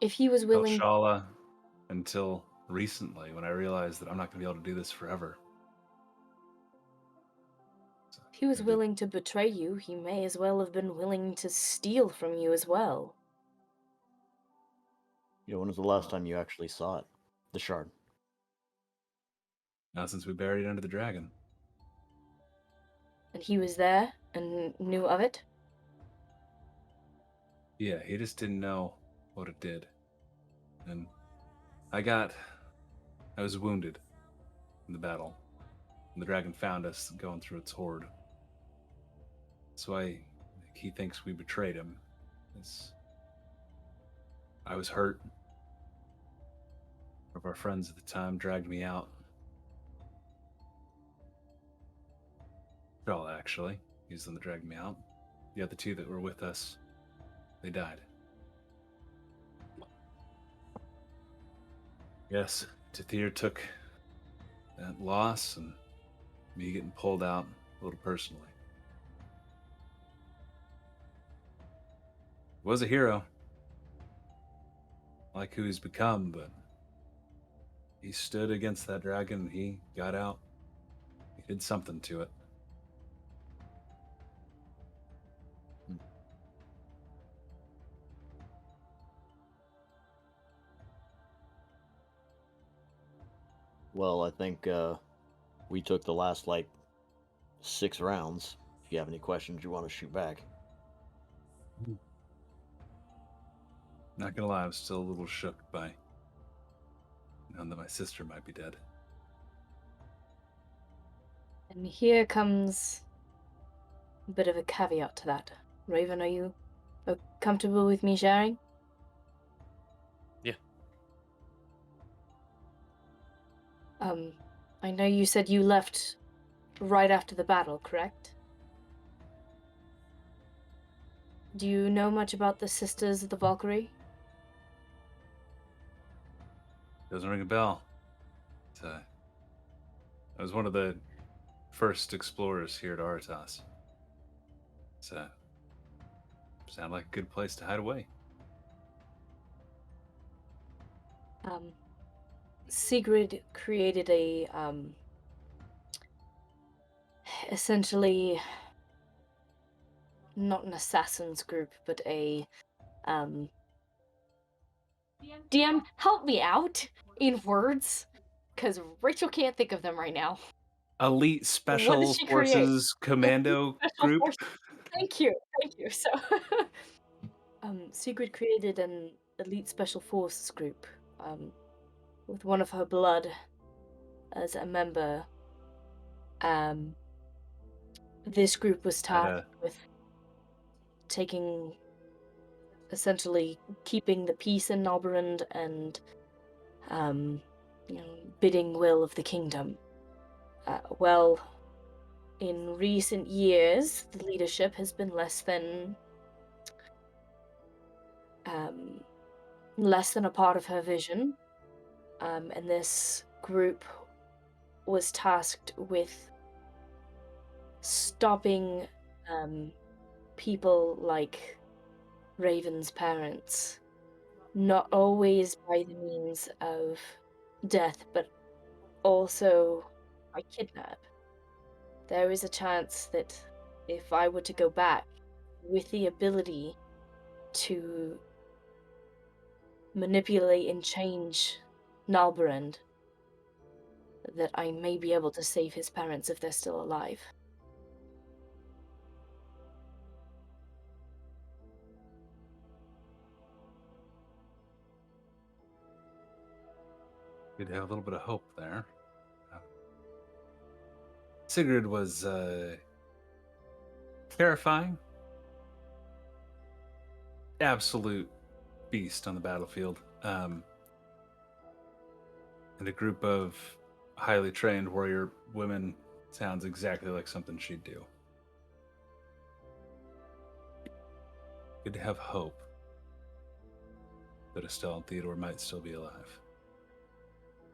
If he was willing, Shala until recently when I realized that I'm not going to be able to do this forever. So if he was I did- willing to betray you, he may as well have been willing to steal from you as well. Yeah, when was the last time you actually saw it? The shard. Not since we buried it under the dragon. And he was there and knew of it. Yeah, he just didn't know what it did. And I was wounded in the battle. And the dragon found us going through its horde. So he thinks we betrayed him. I was hurt. One of our friends at the time dragged me out. Well, actually, he's the one that dragged me out. The other two that were with us, they died. Yes, Tithir took that loss and me getting pulled out a little personally. Was a hero. I like who he's become, but he stood against that dragon and he got out. He did something to it. Well, I think we took the last, 6 rounds. If you have any questions you want to shoot back. Not gonna lie, I was still a little shook by Knowing that my sister might be dead. And here comes a bit of a caveat to that. Raven, are you comfortable with me sharing? Yeah. I know you said you left right after the battle, correct? Do you know much about the Sisters of the Valkyrie? Doesn't ring a bell. I was one of the first explorers here at Artas. Sound like a good place to hide away. Sigrid created a essentially not an assassins group, but a DM, help me out in words, because Rachel can't think of them right now. Elite What Special did she create? Forces Commando Special Group. Forces. Thank you. So, Sigrid created an elite special forces group, with one of her blood as a member. This group was tasked with essentially keeping the peace in Nalberand and, bidding will of the kingdom. Well, in recent years, the leadership has been less than a part of her vision, and this group was tasked with stopping people like Raven's parents, not always by the means of death, but also by kidnap. There is a chance that if I were to go back with the ability to manipulate and change Nalberand, that I may be able to save his parents if they're still alive. Good to have a little bit of hope there. Sigrid was terrifying. Absolute beast on the battlefield. And a group of highly trained warrior women sounds exactly like something she'd do. Good to have hope that Estelle and Theodore might still be alive.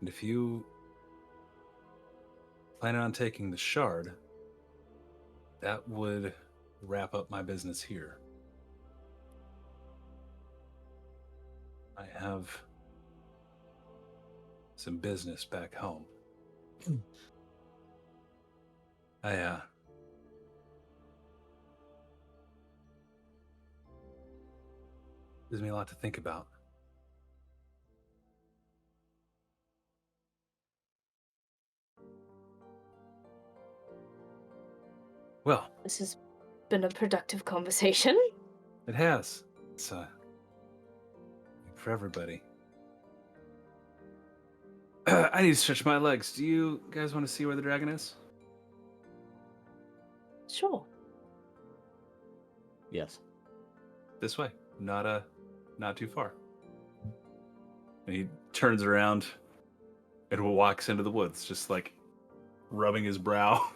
And if you plan on taking the shard, that would wrap up my business here. I have some business back home. Gives me a lot to think about. Well, This has been a productive conversation. it has. It's for everybody. I need to stretch my legs. Do you guys want to see where the dragon is? Sure. Yes. This way. Not too far. And he turns around and walks into the woods, just like rubbing his brow.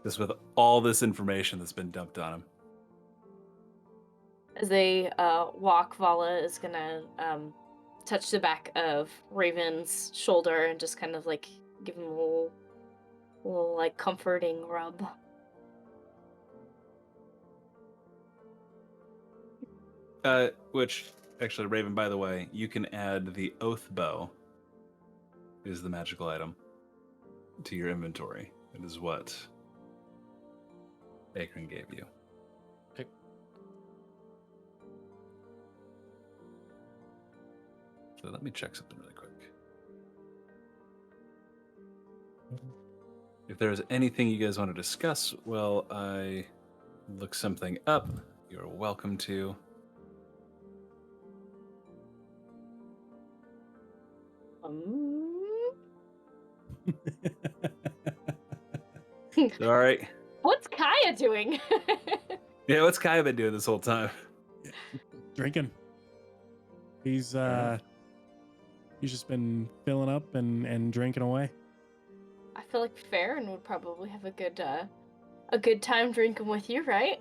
Just with all this information that's been dumped on him. As they walk, Vala is gonna touch the back of Raven's shoulder and just kind of like give him a little like comforting rub. Which actually, Raven, by the way, you can add the oath bow, is the magical item, to your inventory. It is what Akron gave you. Okay. So let me check something really quick. If there's anything you guys want to discuss, well, I look something up. You're welcome to. All right. What's Kaya doing? Yeah, what's Kai been doing this whole time? Drinking. He's just been filling up and drinking away. I feel like Farron would probably have a good time drinking with you, right?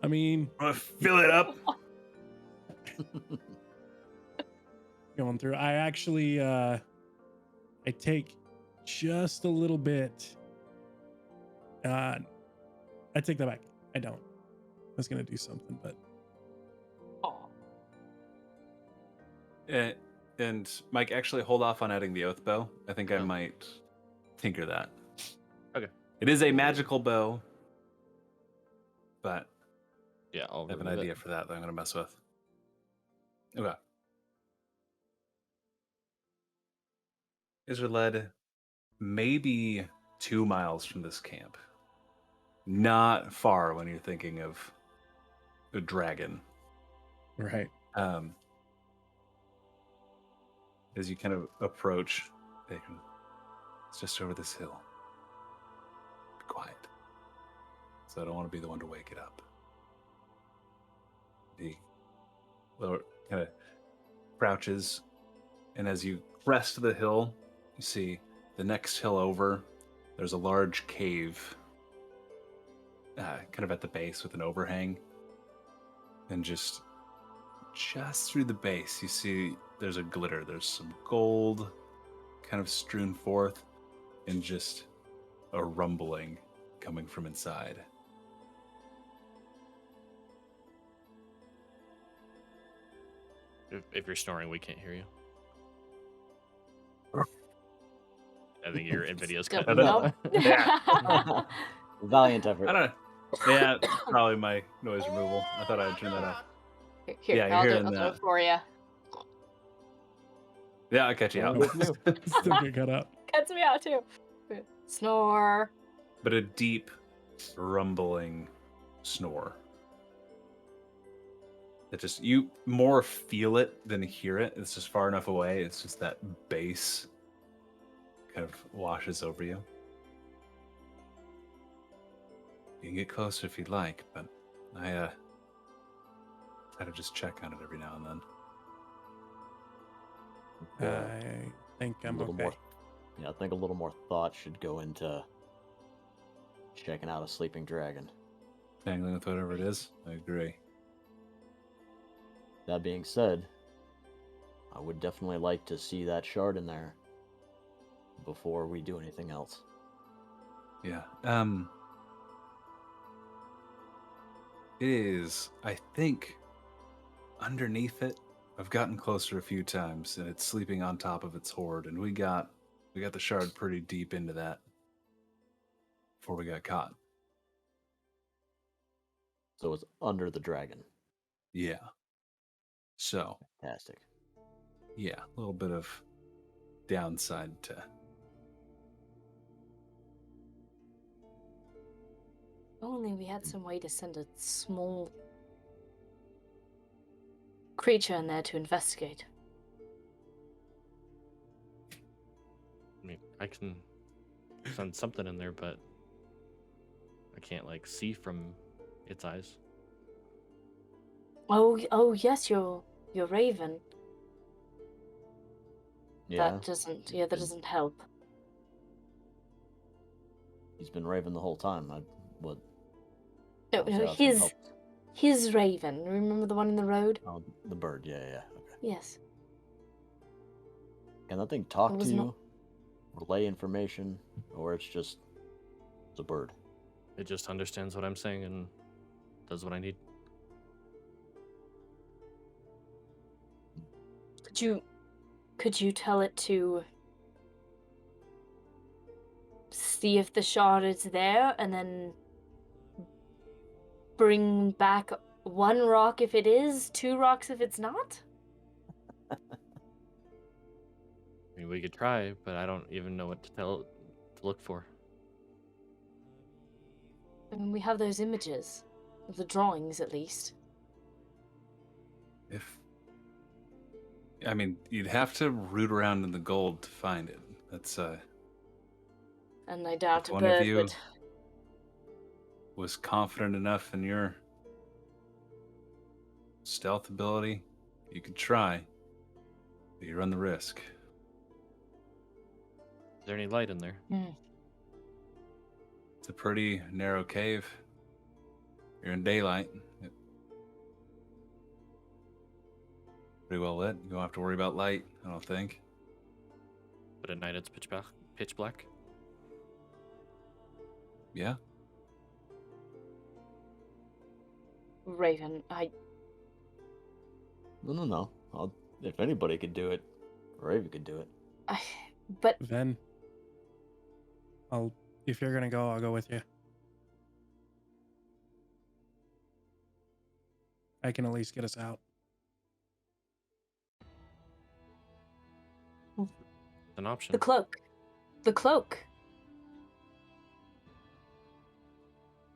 I mean, I'm gonna fill it up. going through. I actually I take just a little bit. I take that back. I don't. I was gonna do something, but Aw. And Mike, actually hold off on adding the oath bow. I think I Oh. might tinker that. Okay. It is a magical bow, but Yeah, I'll I have an remove idea it. for that I'm gonna mess with. Okay. Is led maybe 2 miles from this camp. Not far when you're thinking of a dragon. right. As you kind of approach, it's just over this hill. Be quiet. So I don't want to be the one to wake it up. He lower, kind of crouches, and as you crest the hill, you see the next hill over, there's a large cave kind of at the base with an overhang. And just through the base, you see there's a glitter. There's some gold kind of strewn forth, and just a rumbling coming from inside. If you're snoring, we can't hear you. I think your video's Don't cutting know. out. Yeah. Valiant I effort. don't know. Yeah, probably my noise removal. I thought I'd turn that off. Here, Yeah, you're I'll do hearing it that. for you. Yeah, I'll catch you out. Still get cut up. Cuts me out too. Snore. But a deep, rumbling snore. It just, you more feel it than hear it. It's just far enough away. It's just that bass kind of washes over you. You can get closer if you'd like, but I try to just check on it every now and then. I think A I'm little okay. more. Yeah, I think a little more thought should go into checking out a sleeping dragon. Tangling with whatever it is, I agree. That being said, I would definitely like to see that shard in there before we do anything else. Yeah. It is, I think, underneath it. I've gotten closer a few times, and it's sleeping on top of its hoard, and we got the shard pretty deep into that before we got caught. So it's under the dragon. Yeah. So, Fantastic. yeah, a little bit of downside to. Only we had some way to send a small creature in there to investigate. I mean, I can send something in there, but I can't like see from its eyes. Oh yes, your raven. Yeah, That doesn't help. he's been raving the whole time. No, obviously that's gonna his help. his raven. Remember the one in the road? Oh, the bird. Yeah. Okay. Yes. Can that thing talk It to was you? not- Relay information, or it's a bird? It just understands what I'm saying and does what I need. Could you tell it to see if the shard is there and then bring back one rock if it is, two rocks if it's not? I mean, we could try, but I don't even know what to tell to look for. I mean, we have those images, the drawings at least. If I mean, you'd have to root around in the gold to find it. That's And I doubt if a one of bird you would. was confident enough in your stealth ability, you could try. But you run the risk. Is there any light in there? It's a pretty narrow cave. You're in daylight. Pretty well lit. You don't have to worry about light, I don't think. But at night it's pitch black. Pitch black. Yeah? Raven, No. If anybody could do it, Raven could do it. but Ven, if you're gonna go, I'll go with you. I can at least get us out. An option. the cloak.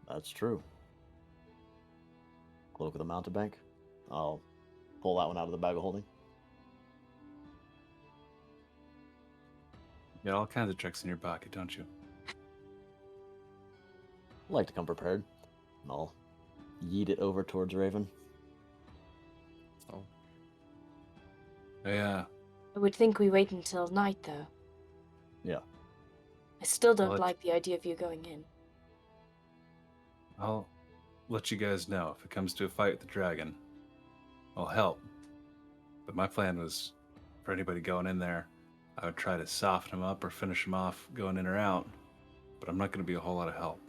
That's true. Cloak of the Mountebank. I'll pull that one out of the bag of holding. You got all kinds of tricks in your pocket, don't you? I like to come prepared. And I'll yeet it over towards Raven. Oh, Yeah. I would think we wait until night, though. Yeah. I still don't Well, like the idea of you going in. I'll let you guys know if it comes to a fight with the dragon. I'll help. But my plan was for anybody going in there, I would try to soften them up or finish them off going in or out. But I'm not going to be a whole lot of help.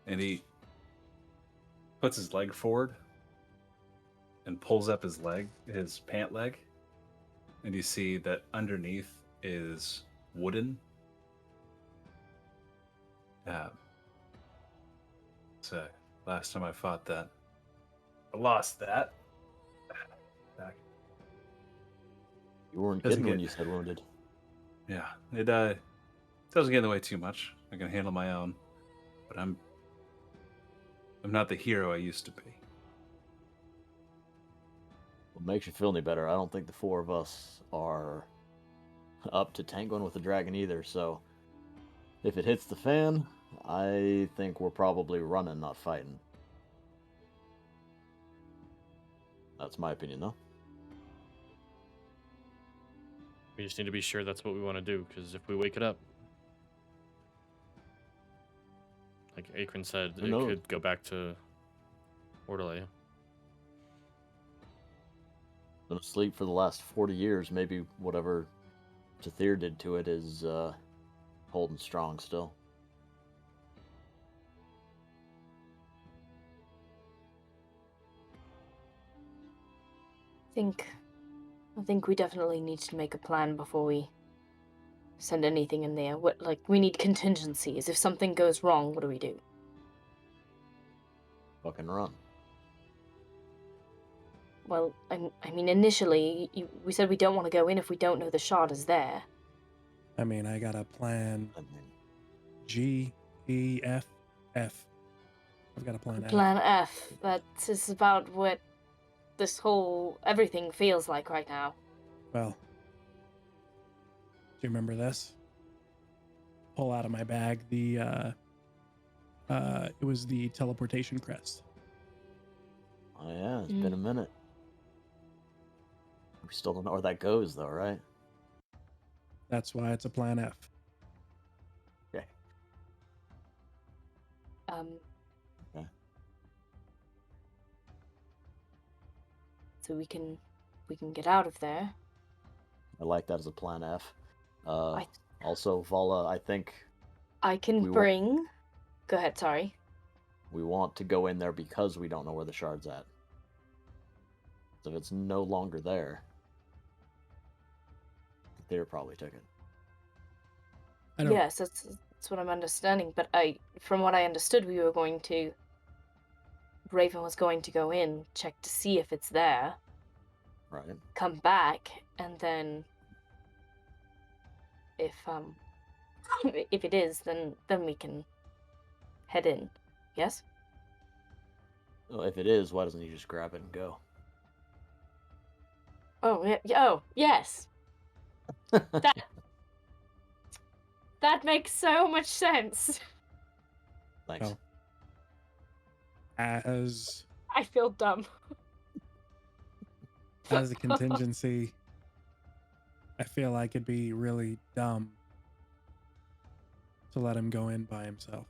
And he puts his leg forward and pulls up his leg, his pant leg. And you see that underneath is wooden. So last time I fought that, I lost that. Back. You weren't Doesn't kidding when get- you said wounded. Yeah, it doesn't get in the way too much. I can handle my own, but I'm not the hero I used to be. What makes you feel any better? I don't think the four of us are up to tangoing with the dragon either, so if it hits the fan, I think we're probably running, not fighting. That's my opinion, though. we just need to be sure that's what we want to do, because if we wake it up, like Akron said, Who it knows? could go back to Ortalai. Been asleep for the last 40 years. Maybe whatever Tathir did to it is holding strong still. I think we definitely need to make a plan before we send anything in there. We need contingencies. If something goes wrong, what do we do? Fucking run. Well, I mean, initially, we said we don't want to go in if we don't know the shard is there. I mean, I got a plan I mean, G, E, F, F. I've got a plan F. Plan F. That is about what this whole everything feels like right now. Well, do you remember this? Pull out of my bag it was the Teleportation Crest. oh yeah, it's been a minute. We still don't know where that goes, though, right? That's why it's a plan F. Okay. Okay. So we can get out of there. I like that as a plan F. I- Also, Vala, I think I can We wa- bring. Go ahead. Sorry. we want to go in there because we don't know where the shard's at. So if it's no longer there, they probably took it. I don't. Yes, that's what I'm understanding. But from what I understood, Raven was going to go in, check to see if it's there, Right. come back, and then if if it is, then we can head in. Yes. Well, if it is, why doesn't he just grab it and go? Oh, yes. That makes so much sense. Thanks. Oh. As I feel dumb. as a contingency, I feel like it'd be really dumb to let him go in by himself.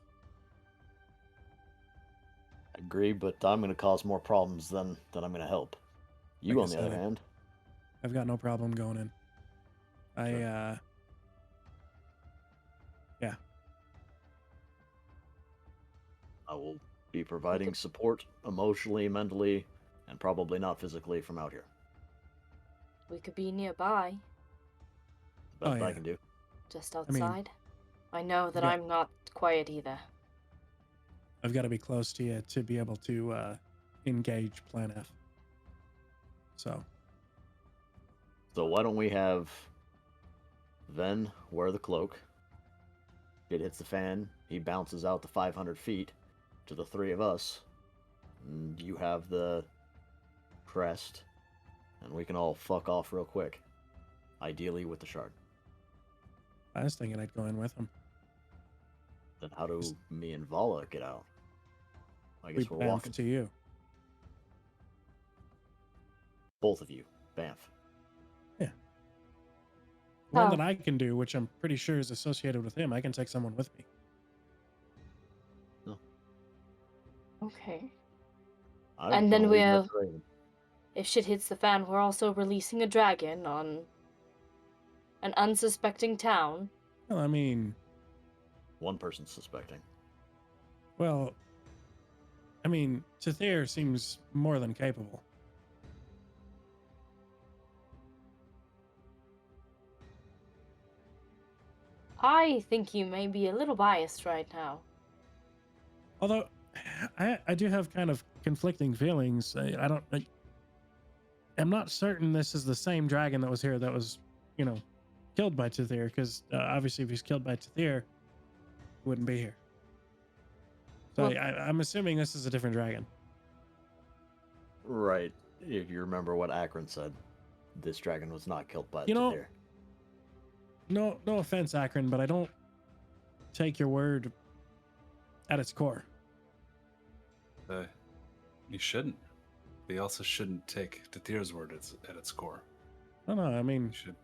I agree, but I'm going to cause more problems than I'm going to help. You, Like I on the other said, hand, I've got no problem going in. Sure. Yeah. I will be providing support emotionally, mentally, and probably not physically from out here. We could be nearby, Best Oh, I yeah. can do. just mean, outside. I know that yeah. I'm not quiet either. I've got to be close to you to be able to engage Plan F. So, So why don't we have Ven wear the cloak? It hits the fan. He bounces out to 500 feet to the three of us. And you have the crest. And we can all fuck off real quick. Ideally with the shard. I was thinking I'd go in with him. Then how do me and Vala get out? I We guess we're bamf walking. to you. Both of you. Bamf. One Oh. that I can do, which I'm pretty sure is associated with him. I can take someone with me. Okay. I'm And then gonna we leave that have- to Raven. If shit hits the fan, we're also releasing a dragon on an unsuspecting town. Well, I mean, One person's suspecting. Tathair seems more than capable. I think you may be a little biased right now. Although, I do have kind of conflicting feelings. I'm not certain this is the same dragon that was here that was, killed by Tathair, because obviously if he's killed by Tathair, he wouldn't be here. So Well- I'm assuming this is a different dragon. Right. If you remember what Akron said, this dragon was not killed by You know- Tathair. No offense, Akron, but I don't take your word at its core. You shouldn't. But you also shouldn't take Tatir's word at its core. No, I mean, You should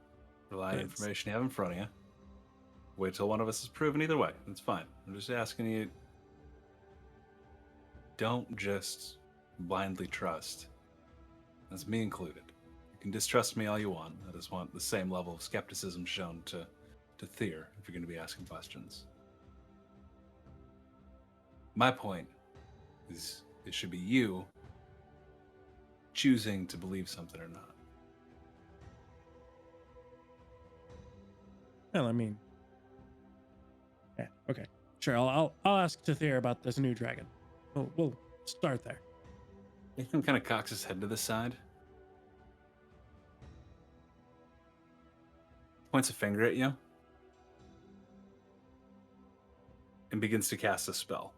rely on It's- information you have in front of you. Wait till one of us is proven either way. That's fine. I'm just asking you. Don't just blindly trust. That's me included. You can distrust me all you want. I just want the same level of skepticism shown to Tyr if you're going to be asking questions. My point is it should be you choosing to believe something or not. well, I mean, yeah, okay, sure. I'll ask Tathair about this new dragon. We'll start there. Nathan kind of cocks his head to the side. Points a finger at you. And begins to cast a spell.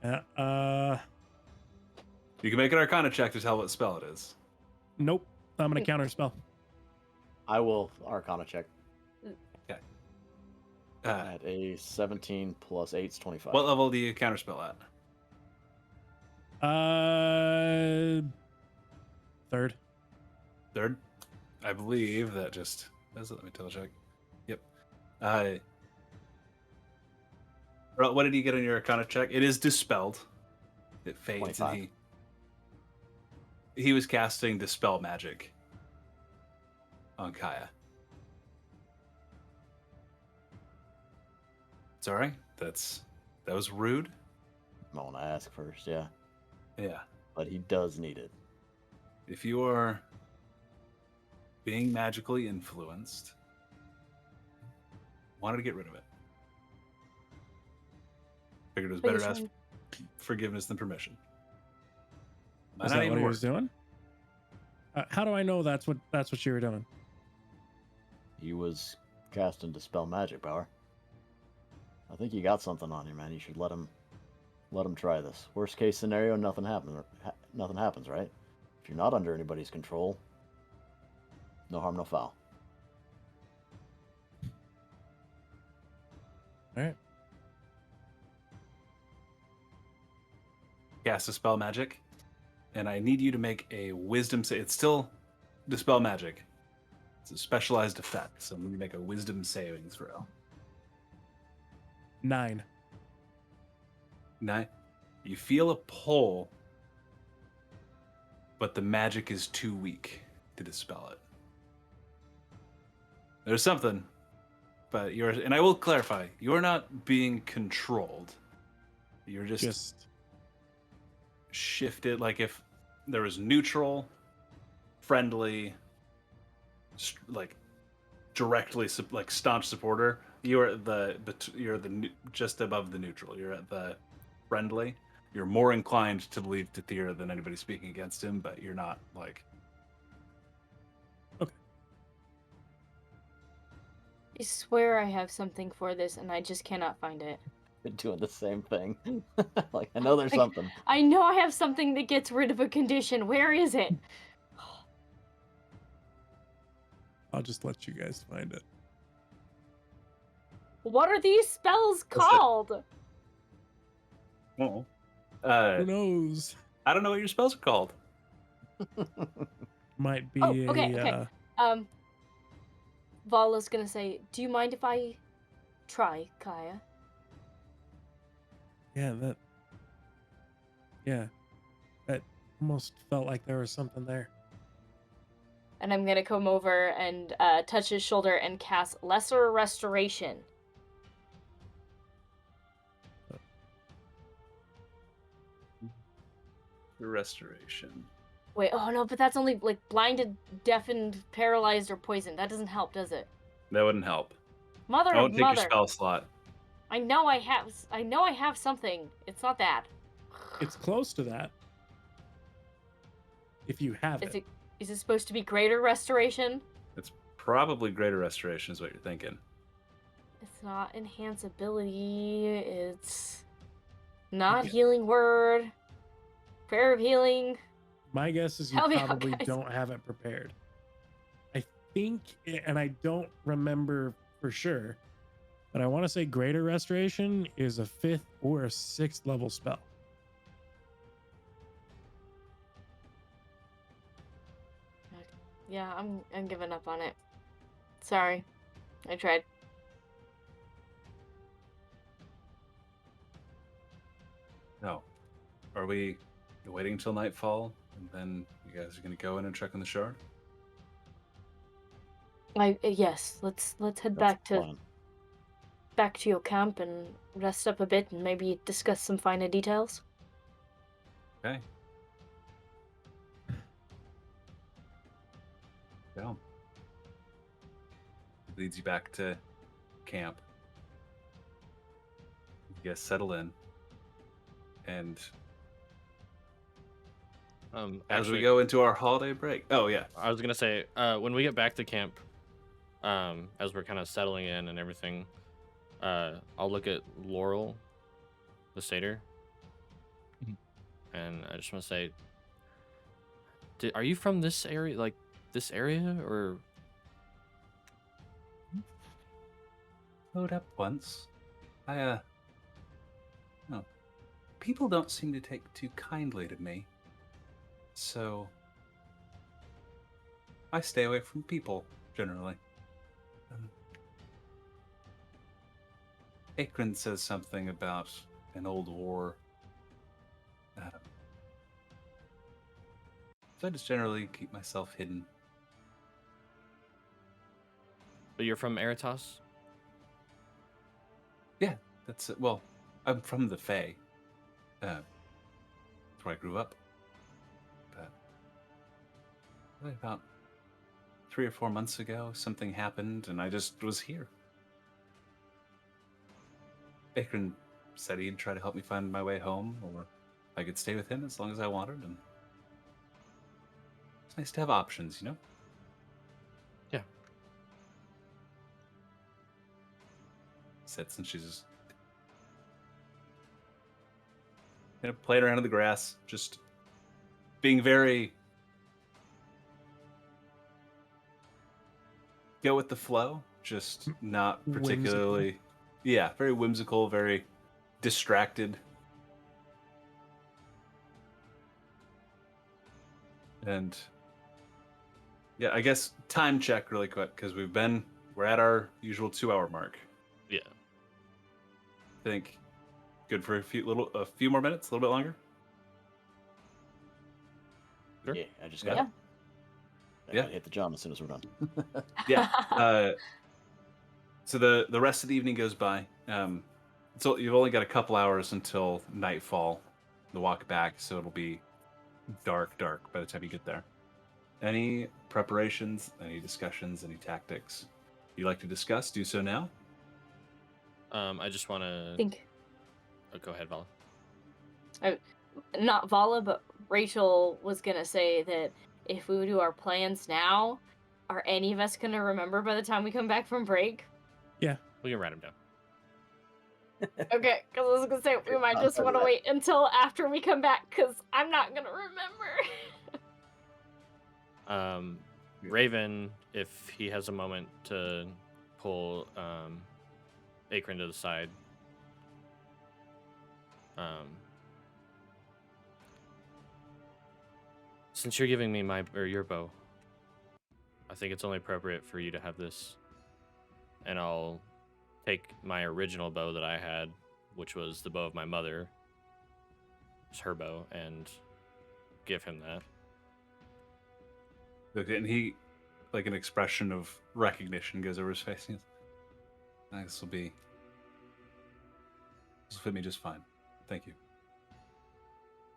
You can make an Arcana check to tell what spell it is. Nope. I'm gonna counter spell. I will Arcana check Uh, at a 17 plus 8 is 25. what level do you counterspell at? Third. Third? I believe that just does it. Let me double check. Yep. What did you get on your Arcana check? It is dispelled. It fades, 25. and he was casting dispel magic on Kaya. Sorry, that was rude. I want to ask first, yeah. Yeah. But he does need it. If you are being magically influenced, wanted to get rid of it. Figured it was better to ask forgiveness than permission. Might Is not that even what he work. was doing? How do I know that's what you were doing? He was casting Dispel magic power. I think you got something on you, man. You should let him try this. Worst case scenario, nothing happens. Nothing happens, right? If you're not under anybody's control, no harm, no foul. All right. Cast Dispel magic, and I need you to make a wisdom save. It's still Dispel magic. It's a specialized effect, so I'm going to make a wisdom saving throw. 9. 9. You feel a pull, but the magic is too weak to dispel it. There's something, but and I will clarify, you're not being controlled. You're just shifted. Like if there was neutral, friendly, like directly like staunch supporter, you're just above the neutral. You're at the friendly. You're more inclined to believe Tathir than anybody speaking against him, but you're not like. Okay. I swear I have something for this, and I just cannot find it. Been doing the same thing. Like, I know there's something. I know I have something that gets rid of a condition. Where is it? I'll just let you guys find it. What are these spells called? Oh. Who knows? I don't know what your spells are called. Might be okay. Vala's gonna say, "Do you mind if I try, Kaya?" Yeah, that almost felt like there was something there. And I'm gonna come over and touch his shoulder and cast Lesser Restoration. The restoration. Wait, oh no, but that's only like blinded, deafened, paralyzed, or poisoned. That doesn't help, does it? That wouldn't help. Mother I of won't take mother. your spell slot. I know I have something. It's not that. It's close to that. If you have it. Is it supposed to be Greater Restoration? It's probably greater restoration is what you're thinking. It's not Enhance Ability. It's not Yeah. Healing Word. Prayer of Healing. My guess is you Help me out, probably guys. don't have it prepared. I think, and I don't remember for sure, but I want to say Greater Restoration is a 5th or a 6th level spell. Yeah, I'm giving up on it. Sorry. I tried. No. Are we waiting until nightfall and then you guys are going to go in and check on the shard? Yes, let's head That's back the plan. back to your camp and rest up a bit and maybe discuss some finer details. Okay. Go. It leads you back to camp. You guys settle in. And as actually, we go into our holiday break. Oh, yeah. I was gonna say, when we get back to camp, as we're kind of settling in and everything, I'll look at Laurel, the satyr, and I just want to say, are you from this area, like this area, or? Load up once. No. People don't seem to take too kindly to me. So I stay away from people, generally. Akron says something about an old war. So I just generally keep myself hidden. But you're from Eritas? Yeah, that's it. Well, I'm from the Fae. That's where I grew up. But really about 3 or 4 months ago, something happened, and I just was here. Akron said he'd try to help me find my way home, or I could stay with him as long as I wanted, and it's nice to have options, you know? Yeah. Sits and she's just playing around in the grass, just being very go with the flow, just not Whimsical. particularly. Yeah, very whimsical, very distracted. And yeah, I guess time check really quick because we're at our usual 2-hour mark. Yeah. I think good for a few more minutes, a little bit longer. Sure. Yeah, I just Yeah. got Yeah. hit the John as soon as we're done. Yeah. So the rest of the evening goes by. So you've only got a couple hours until nightfall, the walk back. So it'll be dark by the time you get there. Any preparations, any discussions, any tactics you'd like to discuss? Do so now. I just want to. think Oh, go ahead, Vala. not Vala, but Rachel was gonna say that if we do our plans now, are any of us gonna remember by the time we come back from break? We can write them down. Okay, because I was gonna say we might just want to wait until after we come back, because I'm not gonna remember. Raven, if he has a moment to pull Akron to the side. Since you're giving me your bow, I think it's only appropriate for you to have this. And I'll take my original bow that I had, which was the bow of my mother, it's her bow, and give him that. Okay, and he, like an expression of recognition goes over his face. This will fit me just fine. Thank you.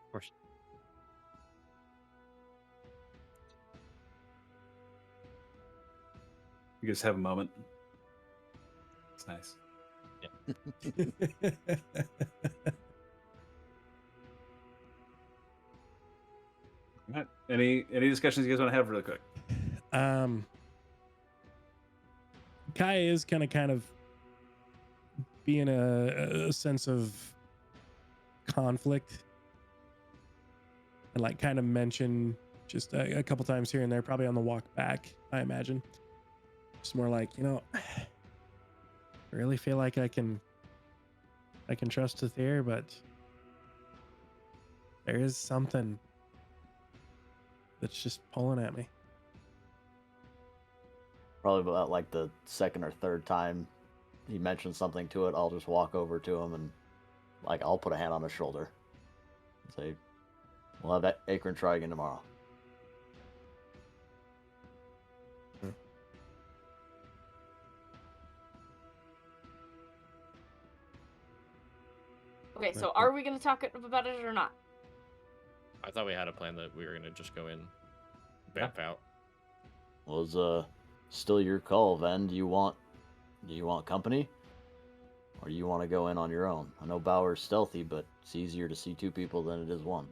Of course. You guys have a moment. It's nice. All right. Any discussions you guys want to have really quick? Kai is kind of being a sense of conflict, and like kind of mention just a couple times here and there, probably on the walk back, I imagine. Just more like, I really feel like I can trust Thir, but there is something that's just pulling at me. Probably about like the second or third time he mentions something to it, I'll just walk over to him and like I'll put a hand on his shoulder and say, "We'll have that Akron try again tomorrow." Okay, so are we gonna talk about it or not? I thought we had a plan that we were gonna just go in, vamp out. Well, it's still your call, Ven. Do you want company? Or do you want to go in on your own? I know Bauer's stealthy, but it's easier to see two people than it is one.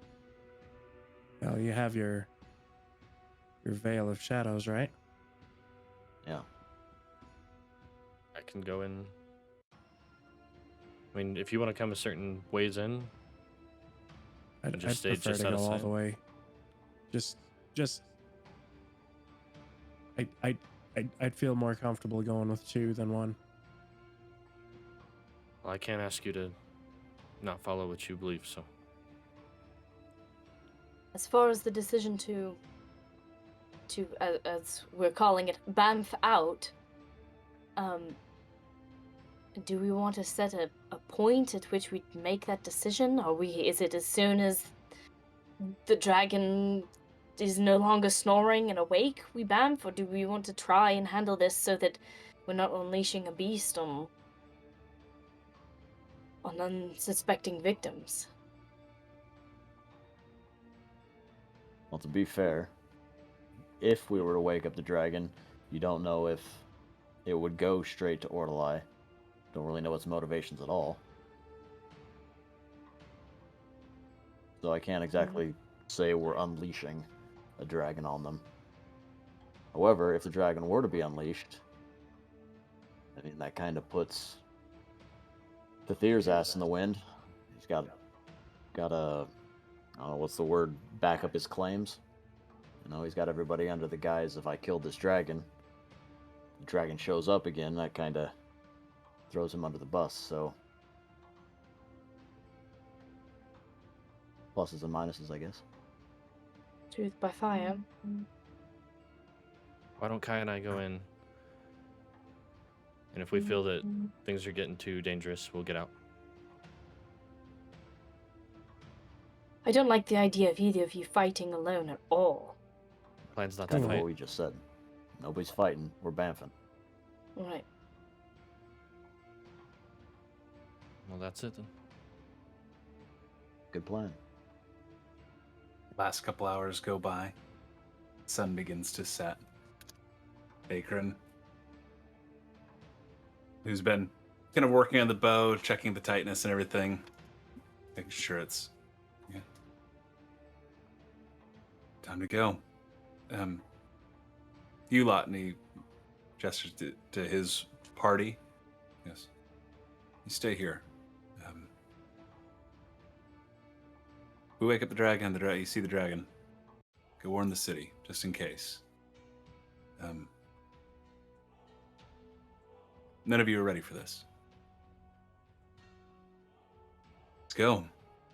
Well, you have your veil of shadows, right? Yeah. I can go in. I mean, if you want to come a certain ways in, I'd just stay prefer just to out go of all sight. the way. I'd feel more comfortable going with two than one. well, I can't ask you to not follow what you believe, so. As far as the decision to as we're calling it, bamf out, do we want to set a point at which we make that decision? Is it as soon as the dragon is no longer snoring and awake, we bamf, or do we want to try and handle this so that we're not unleashing a beast on unsuspecting victims? Well, to be fair, if we were to wake up the dragon, you don't know if it would go straight to Ortalai. Don't really know its motivations at all. So I can't exactly say we're unleashing a dragon on them. However, if the dragon were to be unleashed, I mean, that kind of puts Thir's ass in the wind. He's got a, I don't know what's the word, back up his claims. He's got everybody under the guise, if I killed this dragon, the dragon shows up again, that kind of throws him under the bus. So pluses and minuses, I guess. Truth by fire. Why don't Kai and I go in? And if we feel that things are getting too dangerous, we'll get out. I don't like the idea of either of you fighting alone at all. Plan's not to Kind of fight. what we just said. Nobody's fighting. We're bamfing. Right. Well, that's it then. Good plan. Last couple hours go by. Sun begins to set. Akron, who's been kind of working on the bow, checking the tightness and everything, making sure it's time to go. You lot, and he gestures to his party. Yes, you stay here. We wake up the dragon. You see the dragon. Go warn the city, just in case. None of you are ready for this. Let's go.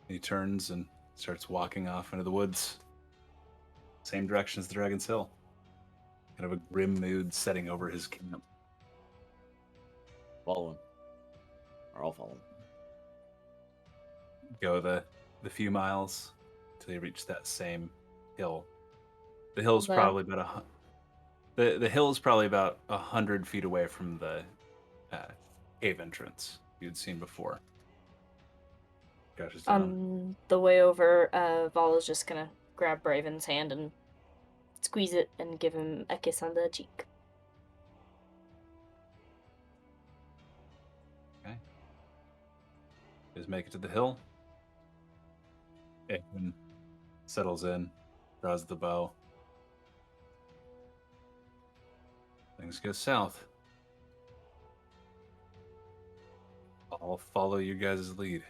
He turns and starts walking off into the woods. Same direction as the Dragon's Hill. Kind of a grim mood setting over his camp. Follow him. Or I'll follow him. Go the few miles till you reach that same hill. The hill's Wow. probably about the hill is probably about 100 feet away from the cave entrance you'd seen before. Josh is down. On the way over, Val is just gonna grab Braven's hand and squeeze it and give him a kiss on the cheek. Okay. Just make it to the hill. Aikman settles in, draws the bow. Things go south. I'll follow you guys' lead.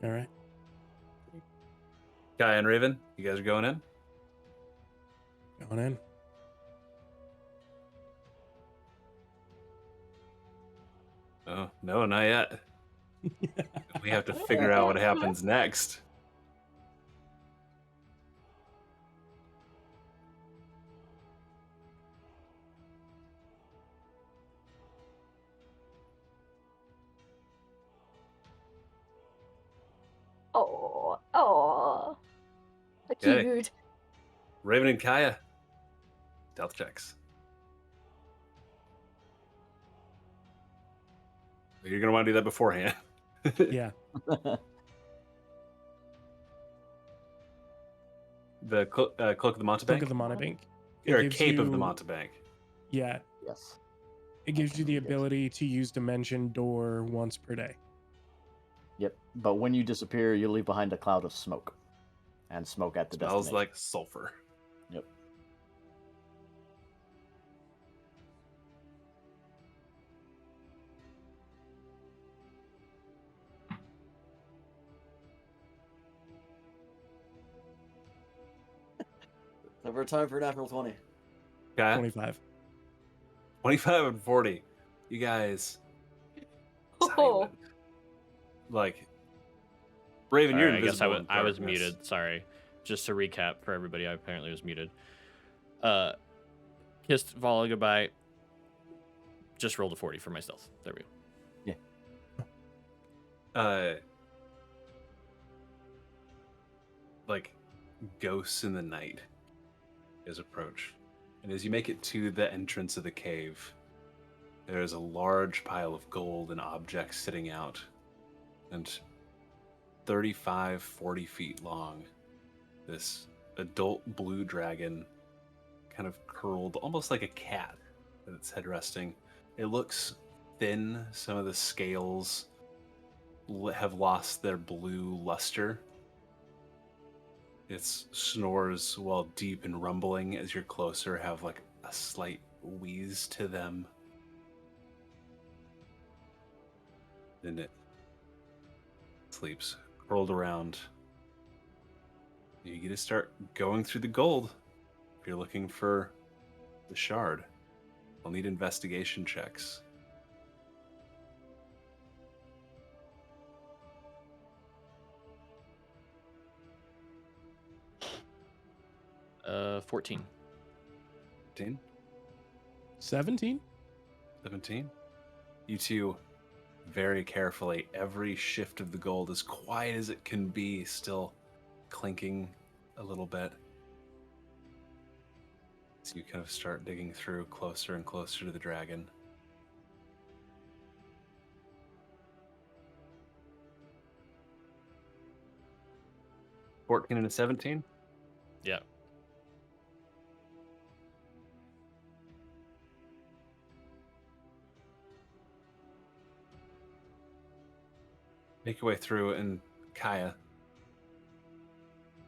All right. Guy and Raven, you guys are going in? Going in. Oh, no, not yet. We have to figure out what happens next. Oh, Okay. cute. Raven and Kaya, stealth checks. You're going to want to do that beforehand. Yeah. The Cloak of the Montebank? Cloak of the Monobank. Or gives Cape of the you- Montebank. Yeah. Yes. It gives you the Yes. ability to use Dimension Door once per day. Yep. But when you disappear, you leave behind a cloud of smoke. And smoke at the Smells destination. like sulfur. Yep. Over time for natural 20. Kaya? 25. 25 and 40. You guys. Oh, Silent. Like, Raven, you're Sorry, I guess invisible. in I was darkness. muted. Sorry. Just to recap for everybody, I apparently was muted. Kissed Vala goodbye. Just rolled a 40 for my stealth. There we go. Like ghosts in the night is approach. And as you make it to the entrance of the cave, there's a large pile of gold and objects sitting out. And 35, 40 feet long, this adult blue dragon kind of curled almost like a cat with its head resting. It looks thin. Some of the scales have lost their blue luster. Its snores, while deep and rumbling as you're closer, have like a slight wheeze to them. Then it sleeps, curled around You get to start going through the gold. If you're looking for the shard, I'll need investigation checks. Uh, 14. 15, 17. 17. You two, very carefully, every shift of the gold, as quiet as it can be, still clinking a little bit. So you kind of start digging through closer and closer to the dragon. $14 and a 17. Yeah. Make your way through, and Kaya,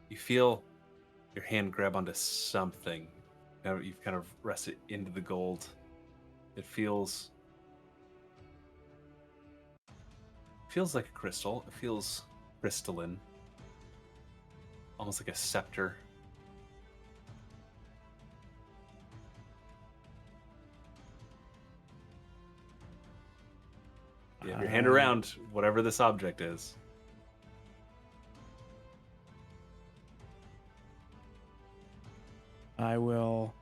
you feel your hand grab onto something. Now you've kind of rested into the gold. It feels like a crystal. It feels crystalline, almost like a scepter. You have your hand around whatever this object is. I will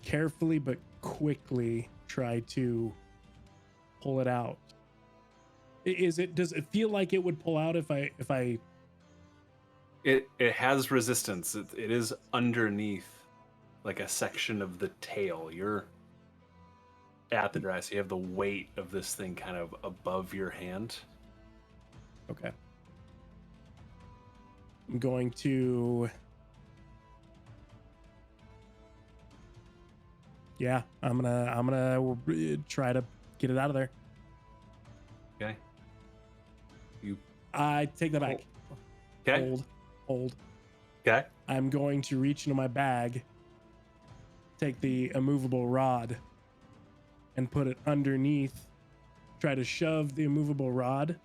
carefully but quickly try to pull it out. Does it feel like it would pull out if I It has resistance. It is underneath, like a section of the tail. You're at the dry, so you have the weight of this thing kind of above your hand. Okay. I'm going to Yeah, I'm gonna try to get it out of there. Okay. You I take that back. okay? Hold. Okay. I'm going to reach into my bag, take the immovable rod, and put it underneath. Try to shove the immovable rod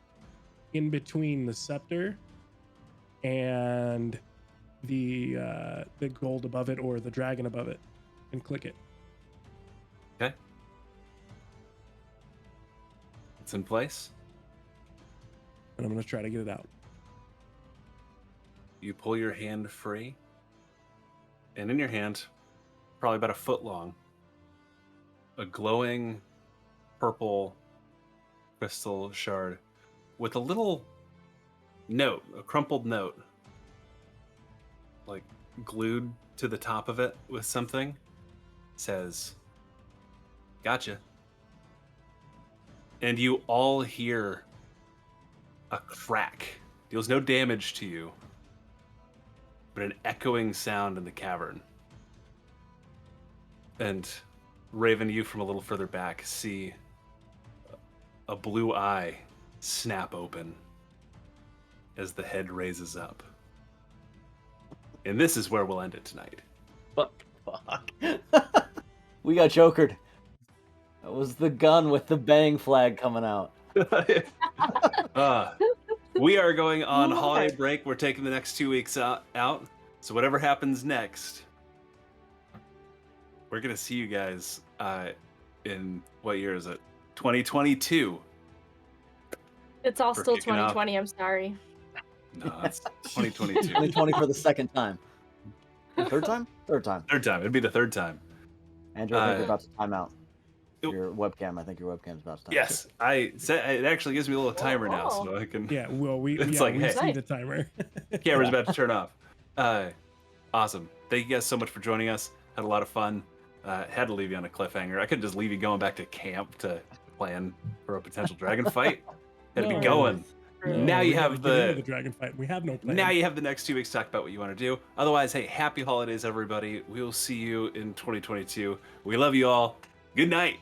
in between the scepter and the gold above it, or the dragon above it, and click it. Okay. It's in place. And I'm gonna try to get it out. You pull your hand free, and in your hand, probably about a foot long, a glowing purple crystal shard with a little note, a crumpled note, like glued to the top of it with something. Says, "Gotcha." And you all hear a crack. Deals no damage to you, but an echoing sound in the cavern. And Raven, you from a little further back see a blue eye snap open as the head raises up. And this is where we'll end it tonight. Fuck. We got jokered. That was the gun with the bang flag coming out. We are going on holiday break. We're taking the next 2 weeks out. So whatever happens next, we're going to see you guys in, what year is it? 2022. It's all For still kicking off. 2020. I'm sorry. No, it's 2022. 2020 for the second time. Third time? Third time. Third time. It'd be the third time. Andrew, I think you're about to time out. Oop. Your webcam, I think your webcam's about to time out. Yes, it actually gives me a little timer now, so I can. Yeah, well, we It's yeah, like, we hey. see the timer. Camera's about to turn off. Awesome. Thank you guys so much for joining us. Had a lot of fun. Had to leave you on a cliffhanger. I could just leave you going back to camp to plan for a potential dragon fight. Had to be No. going. No, Now you we gotta have get into the- dragon fight. We have no plan. Now you have the next 2 weeks to talk about what you want to do. Otherwise, hey, happy holidays, everybody. We will see you in 2022. We love you all. Good night.